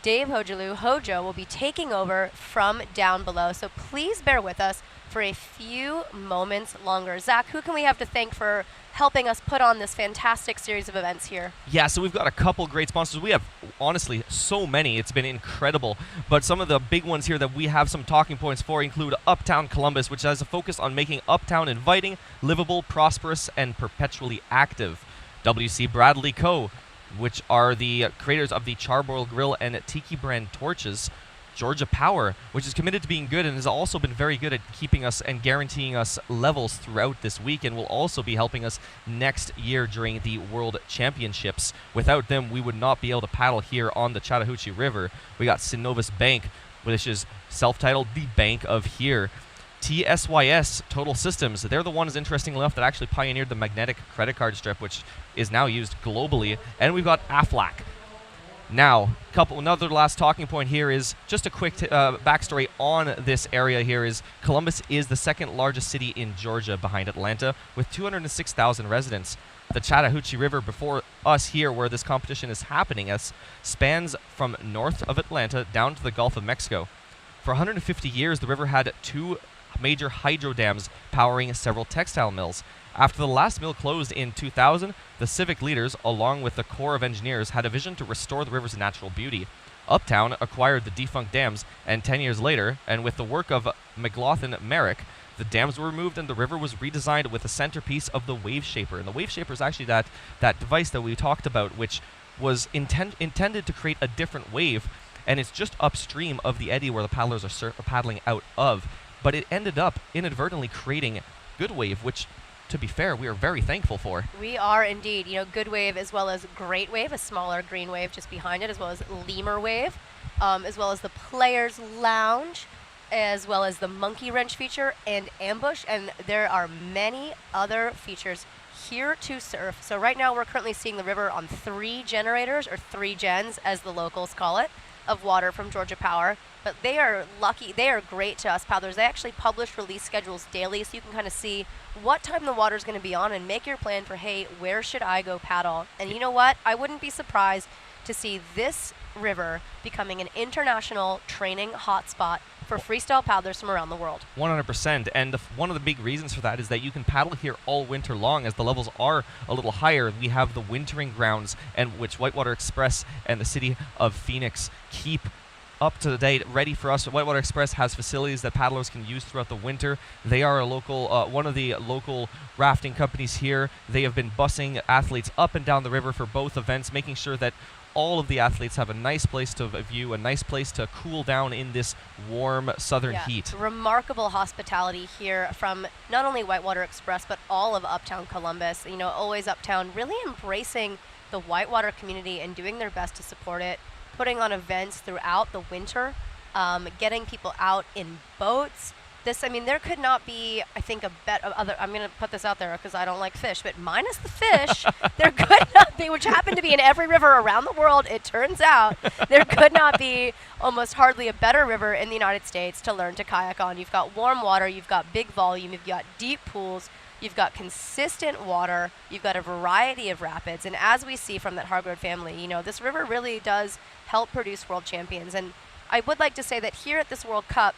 Dave Hojo will be taking over from down below. So please bear with us for a few moments longer. Zach, who can we have to thank for helping us put on this fantastic series of events here? Yeah, so we've got a couple great sponsors. We have, honestly, so many. It's been incredible. But some of the big ones here that we have some talking points for include Uptown Columbus, which has a focus on making Uptown inviting, livable, prosperous, and perpetually active. W.C. Bradley Co., which are the creators of the Charbroil Grill and Tiki brand torches. Georgia Power, which is committed to being good and has also been very good at keeping us and guaranteeing us levels throughout this week, and will also be helping us next year during the World Championships. Without them, we would not be able to paddle here on the Chattahoochee River. We got Synovus Bank, which is self-titled The Bank of Here. TSYS, Total Systems, they're the ones, interestingly enough, that actually pioneered the magnetic credit card strip, which is now used globally. And we've got AFLAC. Now, another last talking point here is just a quick backstory on this area here is Columbus is the second largest city in Georgia behind Atlanta with 206,000 residents. The Chattahoochee River before us here where this competition is happening spans from north of Atlanta down to the Gulf of Mexico. For 150 years, the river had 2 major hydro dams powering several textile mills. After the last mill closed in 2000, the civic leaders, along with the Corps of Engineers, had a vision to restore the river's natural beauty. Uptown acquired the defunct dams, and 10 years later, and with the work of McLaughlin Merrick, the dams were removed and the river was redesigned with a centerpiece of the Wave Shaper. And the Wave Shaper is actually that device that we talked about, which was intended to create a different wave, and it's just upstream of the eddy where the paddlers are paddling out of. But it ended up inadvertently creating Good Wave, which, to be fair, we are very thankful for. We are indeed. Good Wave as well as Great Wave, a smaller green wave just behind it, as well as Lemur Wave, as well as the Players Lounge, as well as the Monkey Wrench feature and Ambush. And there are many other features here to surf. So right now we're currently seeing the river on 3 generators, or 3 gens as the locals call it, of water from Georgia Power. But they are lucky. They are great to us paddlers. They actually publish release schedules daily, so you can kind of see what time the water's going to be on and make your plan for, hey, where should I go paddle? And you know what? I wouldn't be surprised to see this river becoming an international training hotspot for freestyle paddlers from around the world. 100%. And one of the big reasons for that is that you can paddle here all winter long as the levels are a little higher. We have the wintering grounds, and which Whitewater Express and the city of Phoenix keep up to date, ready for us. Whitewater Express has facilities that paddlers can use throughout the winter. They are a local, one of the local rafting companies here. They have been busing athletes up and down the river for both events, making sure that all of the athletes have a nice place to view, a nice place to cool down in this warm southern heat. Remarkable hospitality here from not only Whitewater Express, but all of Uptown Columbus. You know, always Uptown really embracing the Whitewater community and doing their best to support it, putting on events throughout the winter, getting people out in boats. There could not be, I think, a bet of other. I'm going to put this out there because I don't like fish, but minus the fish, there could not be, which happen to be in every river around the world, it turns out, there could not be almost hardly a better river in the United States to learn to kayak on. You've got warm water, you've got big volume, you've got deep pools, you've got consistent water, you've got a variety of rapids, and as we see from that Hargrove family, you know, this river really does help produce world champions. And I would like to say that here at this World Cup,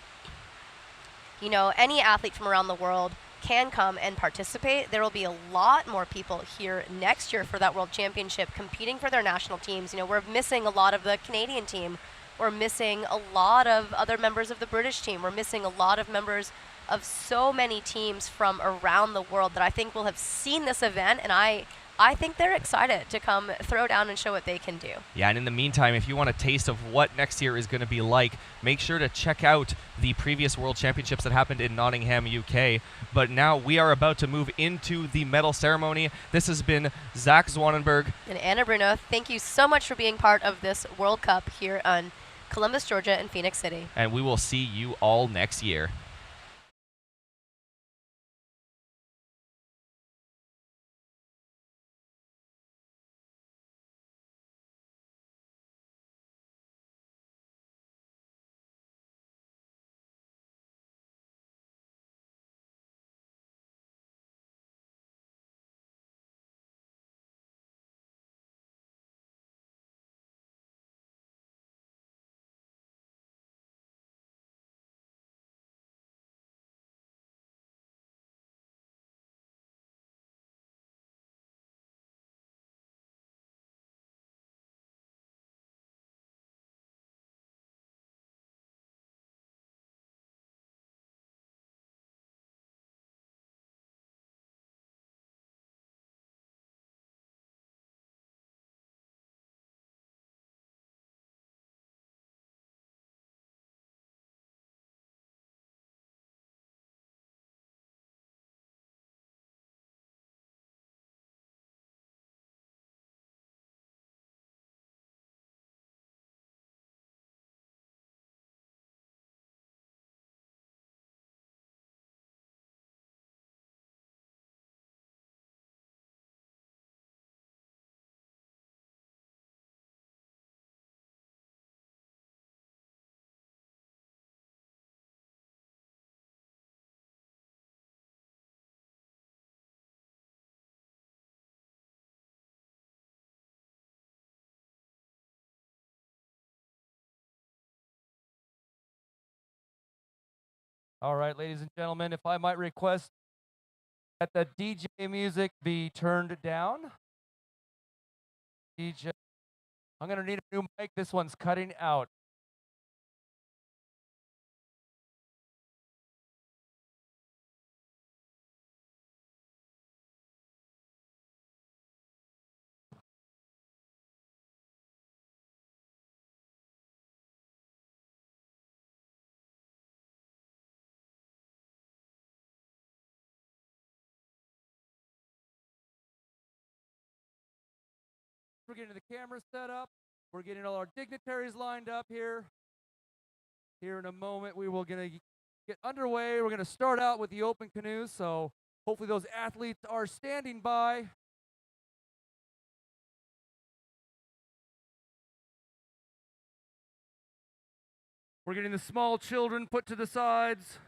you know, any athlete from around the world can come and participate. There will be a lot more people here next year for that World Championship competing for their national teams. You know, we're missing a lot of the Canadian team. We're missing a lot of other members of the British team. We're missing a lot of members of so many teams from around the world that I think will have seen this event, and I think they're excited to come throw down and show what they can do. Yeah, and in the meantime, if you want a taste of what next year is going to be like, make sure to check out the previous World Championships that happened in Nottingham, UK. But now we are about to move into the medal ceremony. This has been Zach Zwanenberg. And Anna Bruno, thank you so much for being part of this World Cup here on Columbus, Georgia and Phoenix City. And we will see you all next year. All right, ladies and gentlemen, if I might request that the DJ music be turned down. DJ, I'm going to need a new mic. This one's cutting out. We're getting the camera set up. We're getting all our dignitaries lined up here. Here in a moment, we will gonna get underway. We're gonna start out with the open canoes, so hopefully those athletes are standing by. We're getting the small children put to the sides.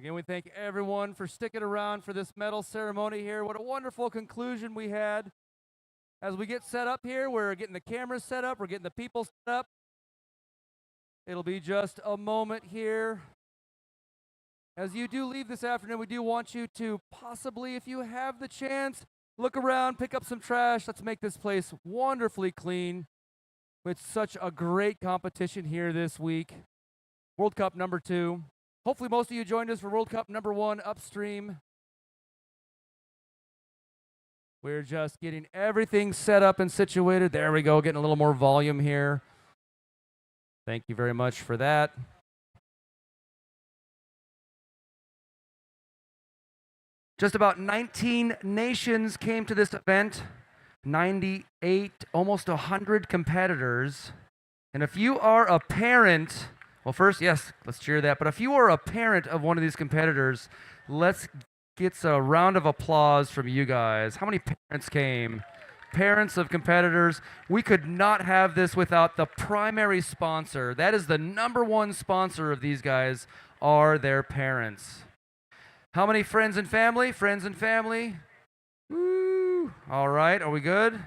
Again, we thank everyone for sticking around for this medal ceremony here. What a wonderful conclusion we had. As we get set up here, we're getting the cameras set up, we're getting the people set up. It'll be just a moment here. As you do leave this afternoon, we do want you to possibly, if you have the chance, look around, pick up some trash. Let's make this place wonderfully clean with such a great competition here this week. World Cup number 2. Hopefully most of you joined us for World Cup number 1 upstream. We're just getting everything set up and situated. There we go, getting a little more volume here. Thank you very much for that. Just about 19 nations came to this event, 98, almost 100 competitors. And if you are a parent, well, first, yes, let's cheer that. But if you are a parent of one of these competitors, let's get a round of applause from you guys. How many parents came? Parents of competitors. We could not have this without the primary sponsor. That is the number one sponsor of these guys, are their parents. How many friends and family? Friends and family. Woo. All right, are we good?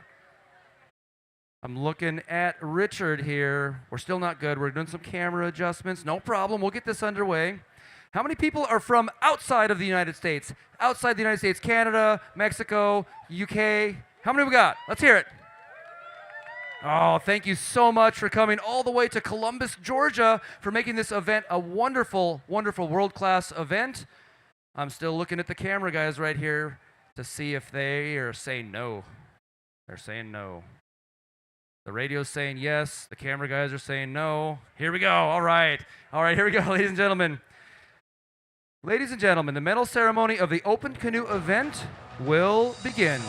I'm looking at Richard here. We're still not good. We're doing some camera adjustments. No problem. We'll get this underway. How many people are from outside of the United States? Outside the United States, Canada, Mexico, UK. How many we got? Let's hear it. Oh, thank you so much for coming all the way to Columbus, Georgia, for making this event a wonderful, wonderful world-class event. I'm still looking at the camera guys right here to see if they are saying no. They're saying no. The radio's saying yes. The camera guys are saying no. Here we go. All right. All right, here we go, ladies and gentlemen. Ladies and gentlemen, the medal ceremony of the Open Canoe event will begin.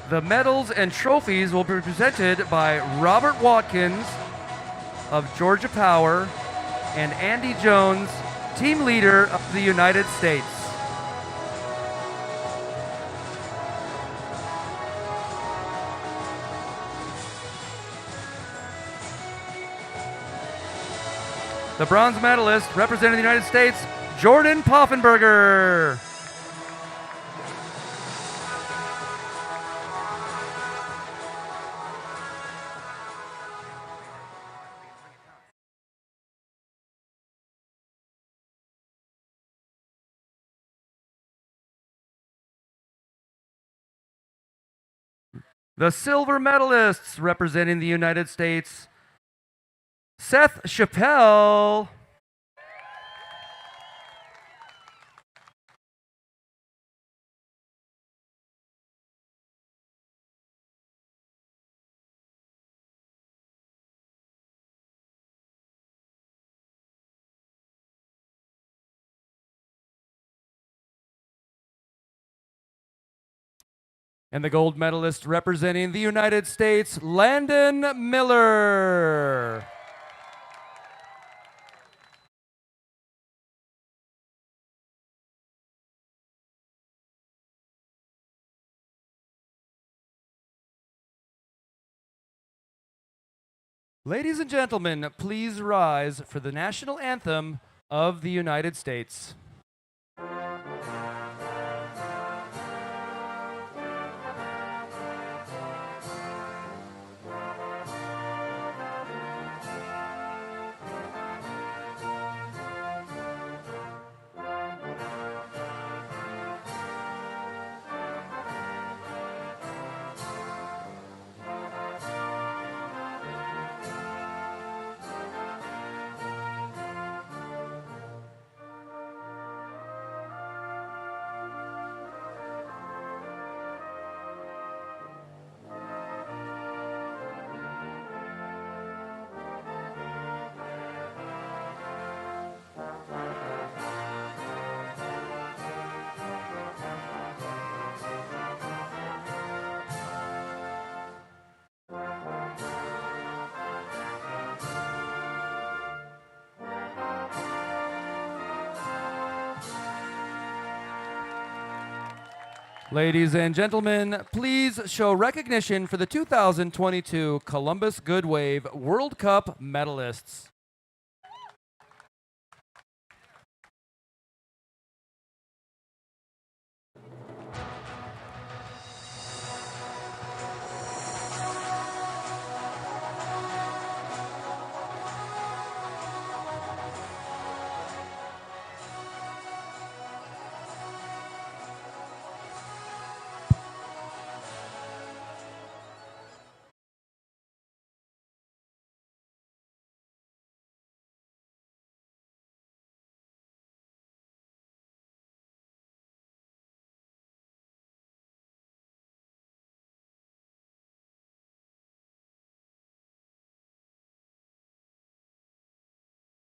The medals and trophies will be presented by Robert Watkins of Georgia Power and Andy Jones, team leader of the United States. The bronze medalist representing the United States, Jordan Poffenberger. The silver medalists representing the United States, Seth Chappelle. And the gold medalist representing the United States, Landon Miller. Ladies and gentlemen, please rise for the national anthem of the United States. Ladies and gentlemen, please show recognition for the 2022 Columbus Good Wave World Cup medalists.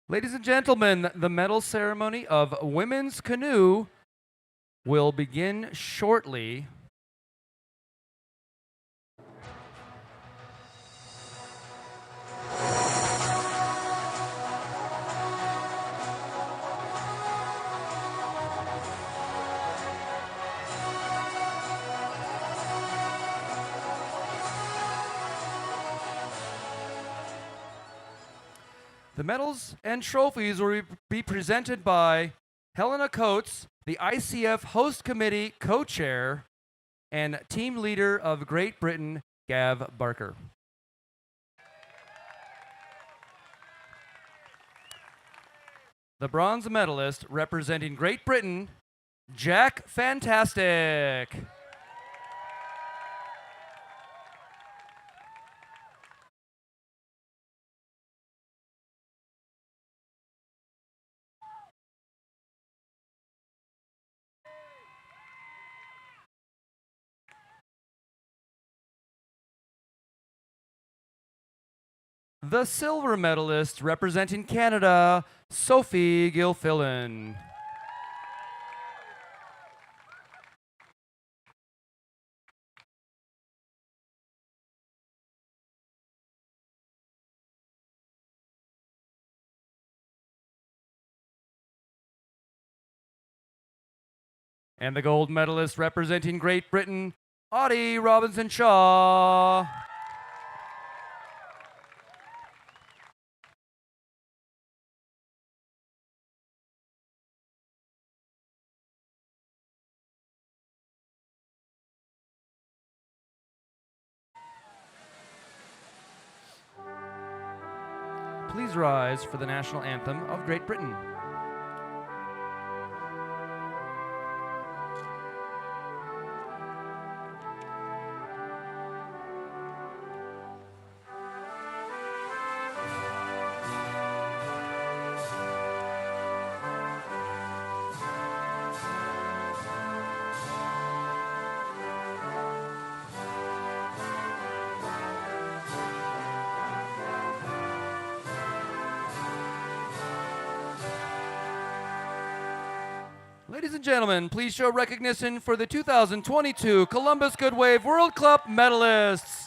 Ladies and gentlemen, the medal ceremony of women's canoe will begin shortly. The medals and trophies will be presented by Helena Coates, the ICF Host Committee co-chair, and team leader of Great Britain, Gav Barker. The bronze medalist representing Great Britain, Jack Fantastic. The silver medalist representing Canada, Sophie Gilfillan. And the gold medalist representing Great Britain, Audie Robinson-Shaw. Please rise for the national anthem of Great Britain. Ladies and gentlemen, please show recognition for the 2022 Columbus Good Wave World Cup medalists.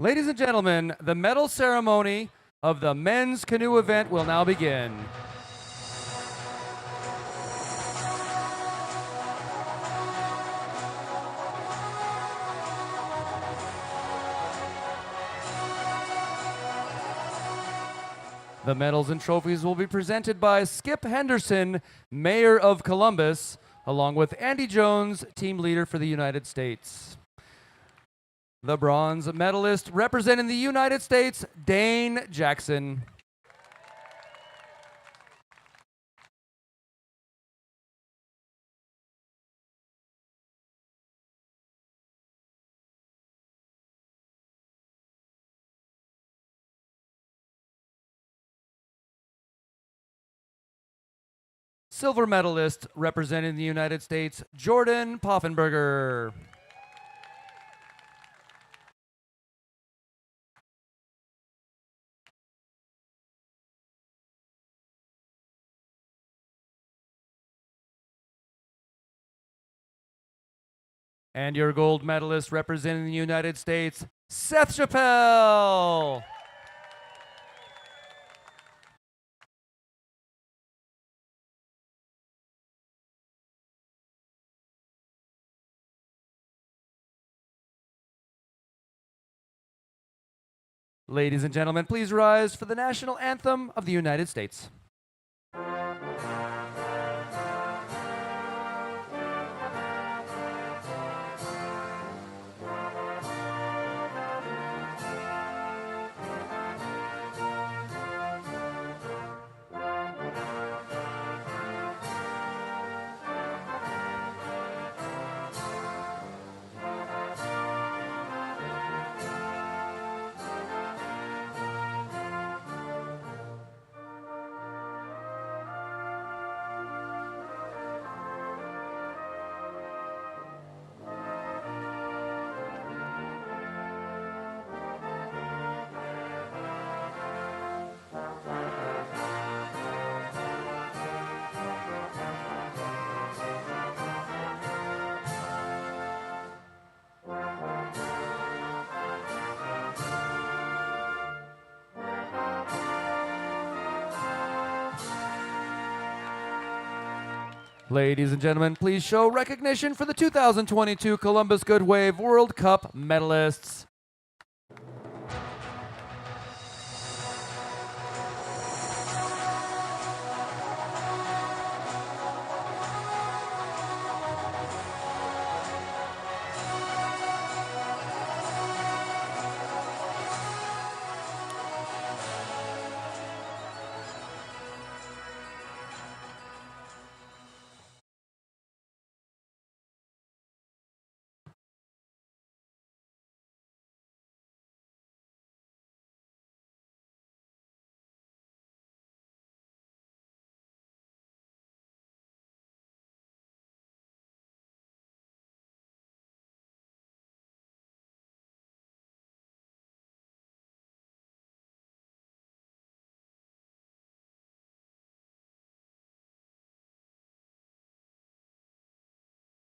Ladies and gentlemen, the medal ceremony of the men's canoe event will now begin. The medals and trophies will be presented by Skip Henderson, Mayor of Columbus, along with Andy Jones, team leader for the United States. The bronze medalist representing the United States, Dane Jackson. Silver medalist representing the United States, Jordan Poffenberger. And your gold medalist representing the United States, Seth Chappelle. Ladies and gentlemen, please rise for the national anthem of the United States. Ladies and gentlemen, please show recognition for the 2022 Columbus Good Wave World Cup medalists.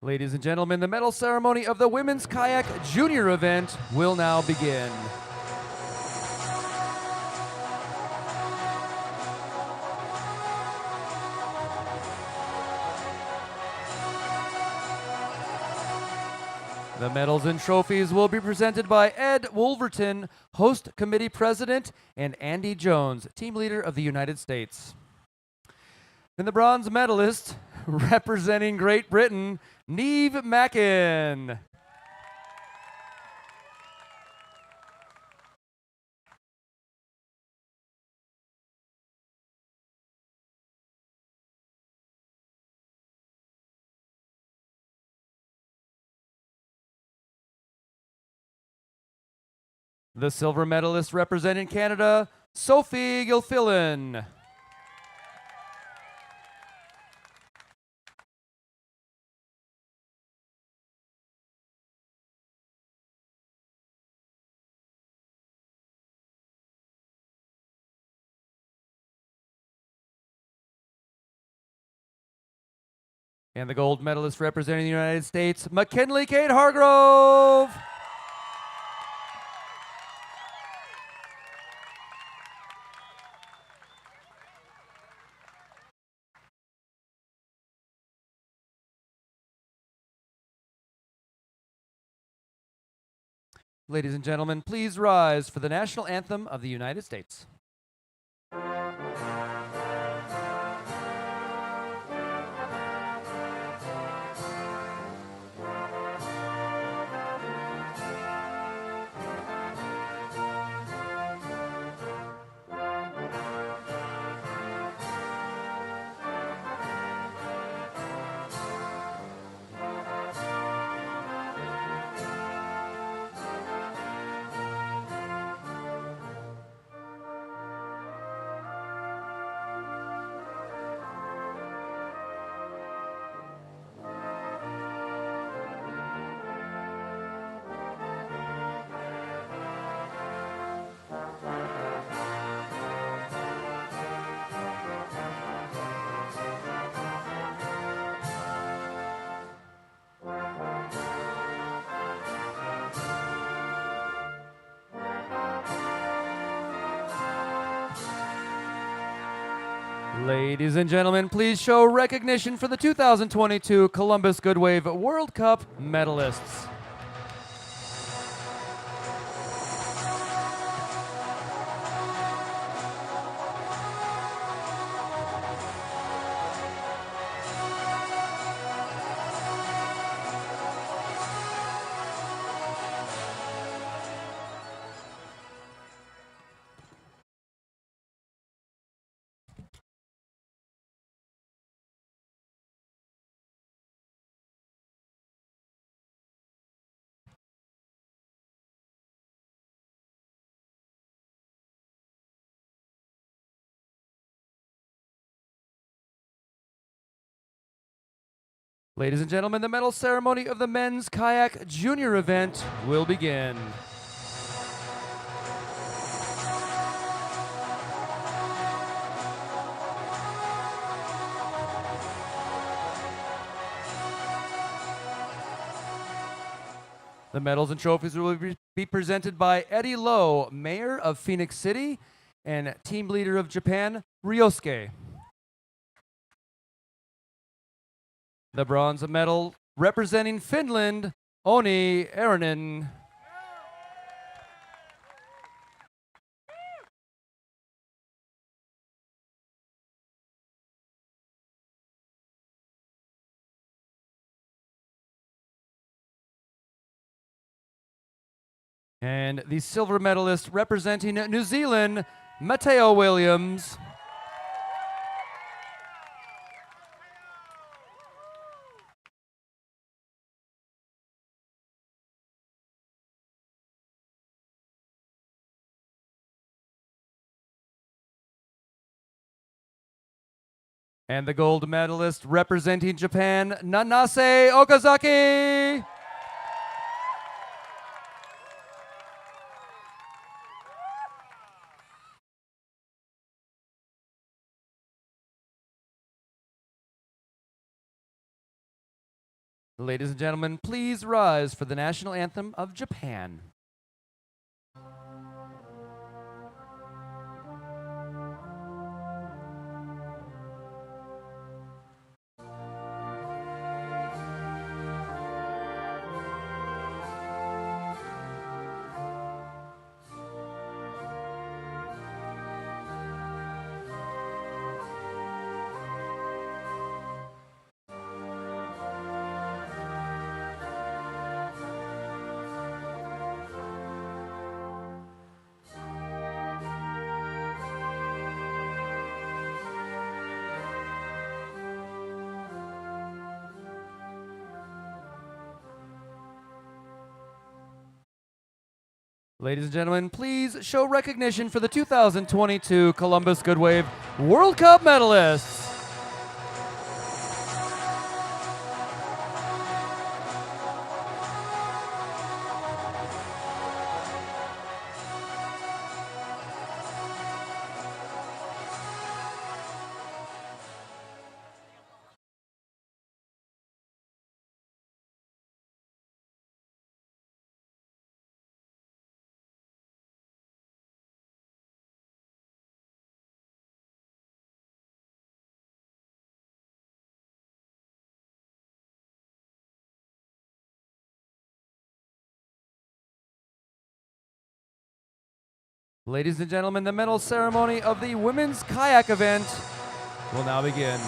Ladies and gentlemen, the medal ceremony of the women's kayak junior event will now begin. The medals and trophies will be presented by Ed Wolverton, host committee president, and Andy Jones, team leader of the United States. And the bronze medalist, representing Great Britain, Neve Mackin. The silver medalist representing Canada, Sophie Gilfillan. And the gold medalist representing the United States, McKinley Kate Hargrove. Ladies and gentlemen, please rise for the national anthem of the United States. Ladies and gentlemen, please show recognition for the 2022 Columbus Good Wave World Cup medalists. Ladies and gentlemen, the medal ceremony of the men's kayak junior event will begin. The medals and trophies will be presented by Eddie Lowe, Mayor of Phoenix City and Team Leader of Japan, Ryosuke. The bronze medal representing Finland, Oni Aronen. And the silver medalist representing New Zealand, Matteo Williams. And the gold medalist representing Japan, Nanase Okazaki. Ladies and gentlemen, please rise for the national anthem of Japan. Ladies and gentlemen, please show recognition for the 2022 Columbus Good Wave World Cup medalists. Ladies and gentlemen, the medal ceremony of the women's kayak event will now begin.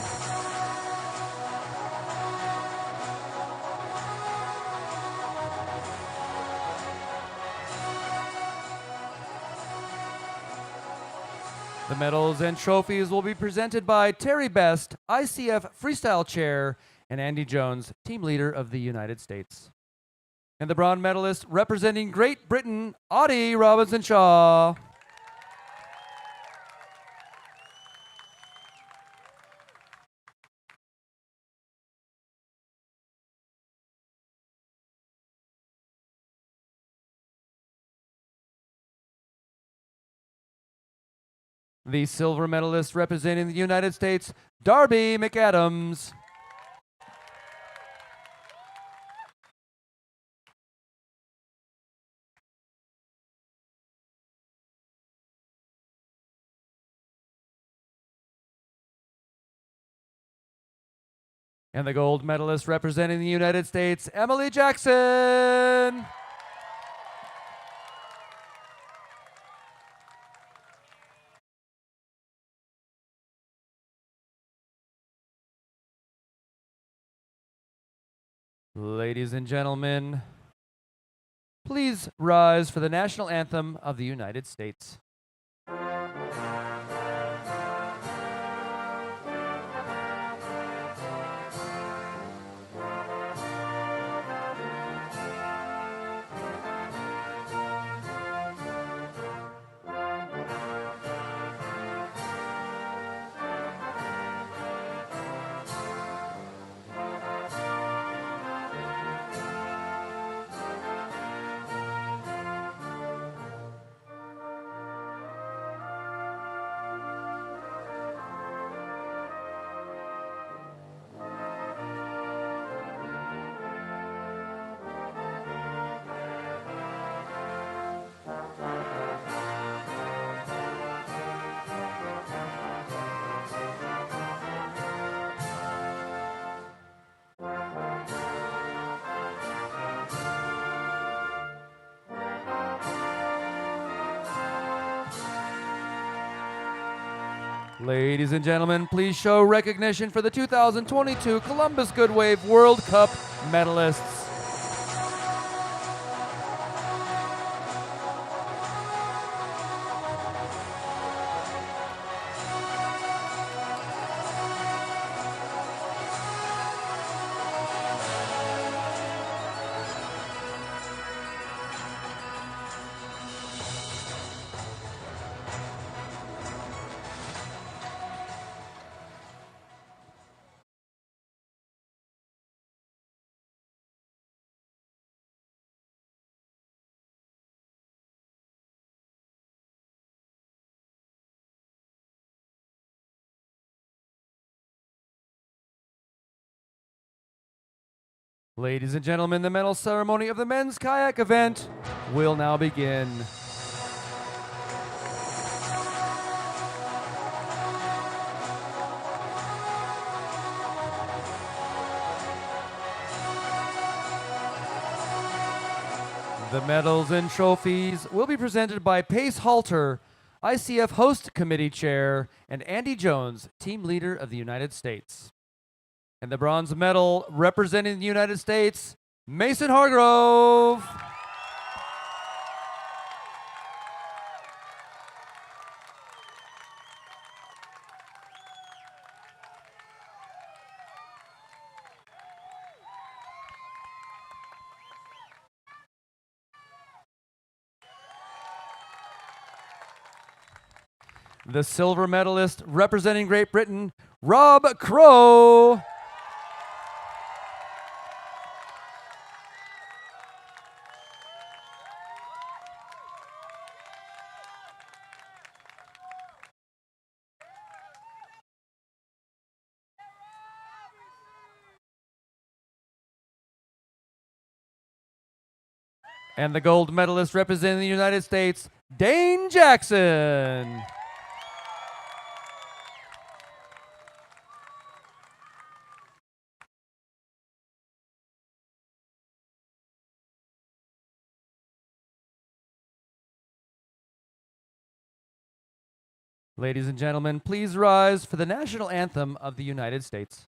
The medals and trophies will be presented by Terry Best, ICF Freestyle Chair, and Andy Jones, Team Leader of the United States. And the bronze medalist representing Great Britain, Audie Robinson-Shaw. The silver medalist representing the United States, Darby McAdams. And the gold medalist representing the United States, Emily Jackson. Ladies and gentlemen, please rise for the national anthem of the United States. Ladies and gentlemen, please show recognition for the 2022 Columbus Good Wave World Cup medalists. Ladies and gentlemen, the medal ceremony of the men's kayak event will now begin. The medals and trophies will be presented by Pace Halter, ICF Host Committee Chair, and Andy Jones, Team Leader of the United States. And the bronze medal representing the United States, Mason Hargrove. The silver medalist representing Great Britain, Rob Crow. And the gold medalist representing the United States, Dane Jackson. Ladies and gentlemen, please rise for the national anthem of the United States.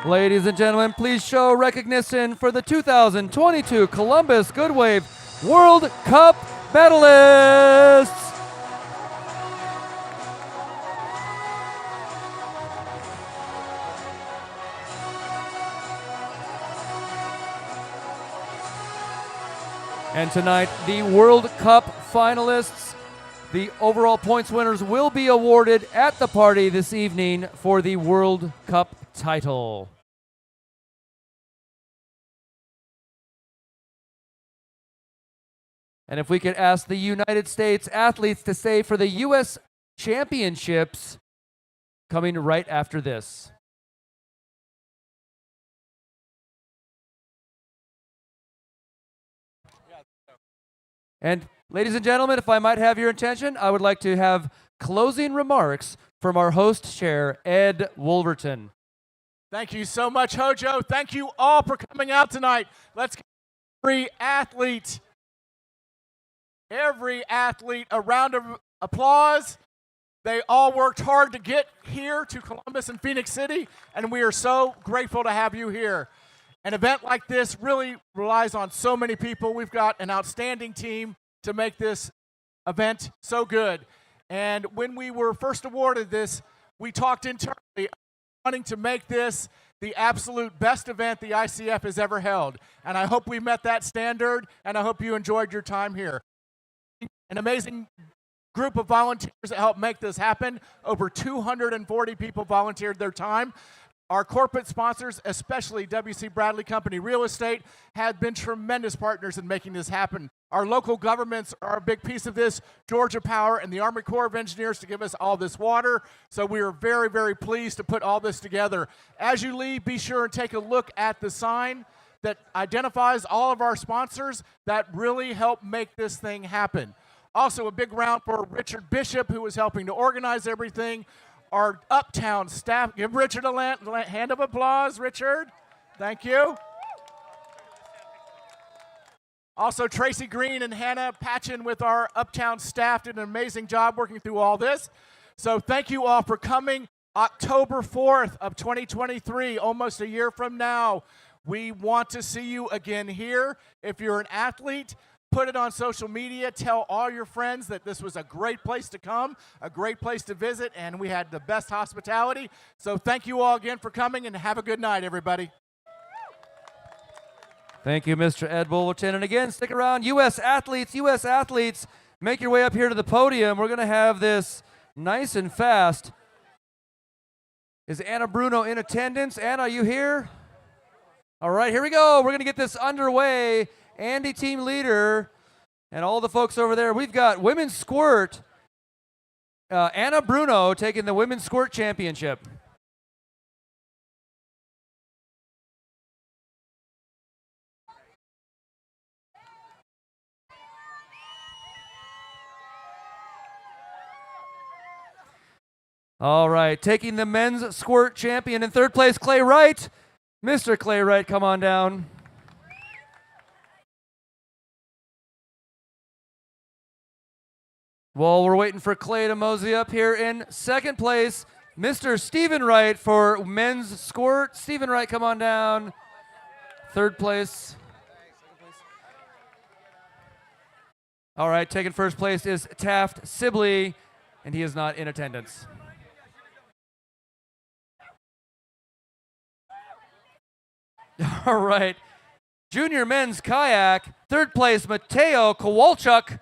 Ladies and gentlemen, please show recognition for the 2022 Columbus Good Wave World Cup medalists. And tonight, the World Cup finalists, the overall points winners, will be awarded at the party this evening for the World Cup title. And if we could ask the United States athletes to stay for the U.S. Championships coming right after this. And ladies and gentlemen, if I might have your attention, I would like to have closing remarks from our host chair, Ed Wolverton. Thank you so much, Hojo. Thank you all for coming out tonight. Let's give every athlete a round of applause. They all worked hard to get here to Columbus and Phoenix City, and we are so grateful to have you here. An event like this really relies on so many people. We've got an outstanding team to make this event so good. And when we were first awarded this, we talked internally wanting to make this the absolute best event the ICF has ever held. And I hope we met that standard, and I hope you enjoyed your time here. An amazing group of volunteers that helped make this happen. Over 240 people volunteered their time. Our corporate sponsors, especially W.C. Bradley Company Real Estate, have been tremendous partners in making this happen. Our local governments are a big piece of this, Georgia Power and the Army Corps of Engineers to give us all this water. So we are very, very pleased to put all this together. As you leave, be sure and take a look at the sign that identifies all of our sponsors that really help make this thing happen. Also, a big round for Richard Bishop, who was helping to organize everything. Our Uptown staff, give Richard a hand of applause, Richard. Thank you. Also, Tracy Green and Hannah Patchen with our Uptown staff did an amazing job working through all this. So thank you all for coming. October 4th of 2023, almost a year from now, we want to see you again here. If you're an athlete, put it on social media. Tell all your friends that this was a great place to come, a great place to visit, and we had the best hospitality. So thank you all again for coming, and have a good night, everybody. Thank you, Mr. Ed Wolverton. And again, stick around. U.S. athletes, make your way up here to the podium. We're going to have this nice and fast. Is Anna Bruno in attendance? Anna, are you here? All right, here we go. We're going to get this underway. Andy, team leader, and all the folks over there. We've got women's squirt. Anna Bruno taking the women's squirt championship. All right, taking the men's squirt champion in third place, Clay Wright. Mr. Clay Wright, come on down. While we're waiting for Clay to mosey up here in second place, Mr. Stephen Wright for men's squirt. Stephen Wright, come on down. Third place. All right, taking first place is Taft Sibley, and he is not in attendance. All right, junior men's kayak, third place, Mateo Kowalchuk.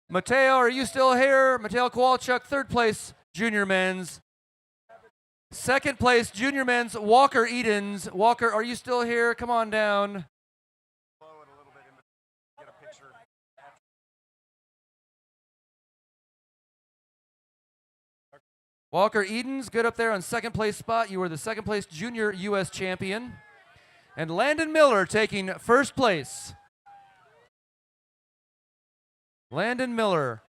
Mateo, are you still here? Mateo Kowalchuk, third place, junior men's. Second place, junior men's, Walker Edens. Walker, are you still here? Come on down. Walker Edens, good up there on second place spot. You were the second place junior U.S. champion. And Landon Miller taking first place. Landon Miller,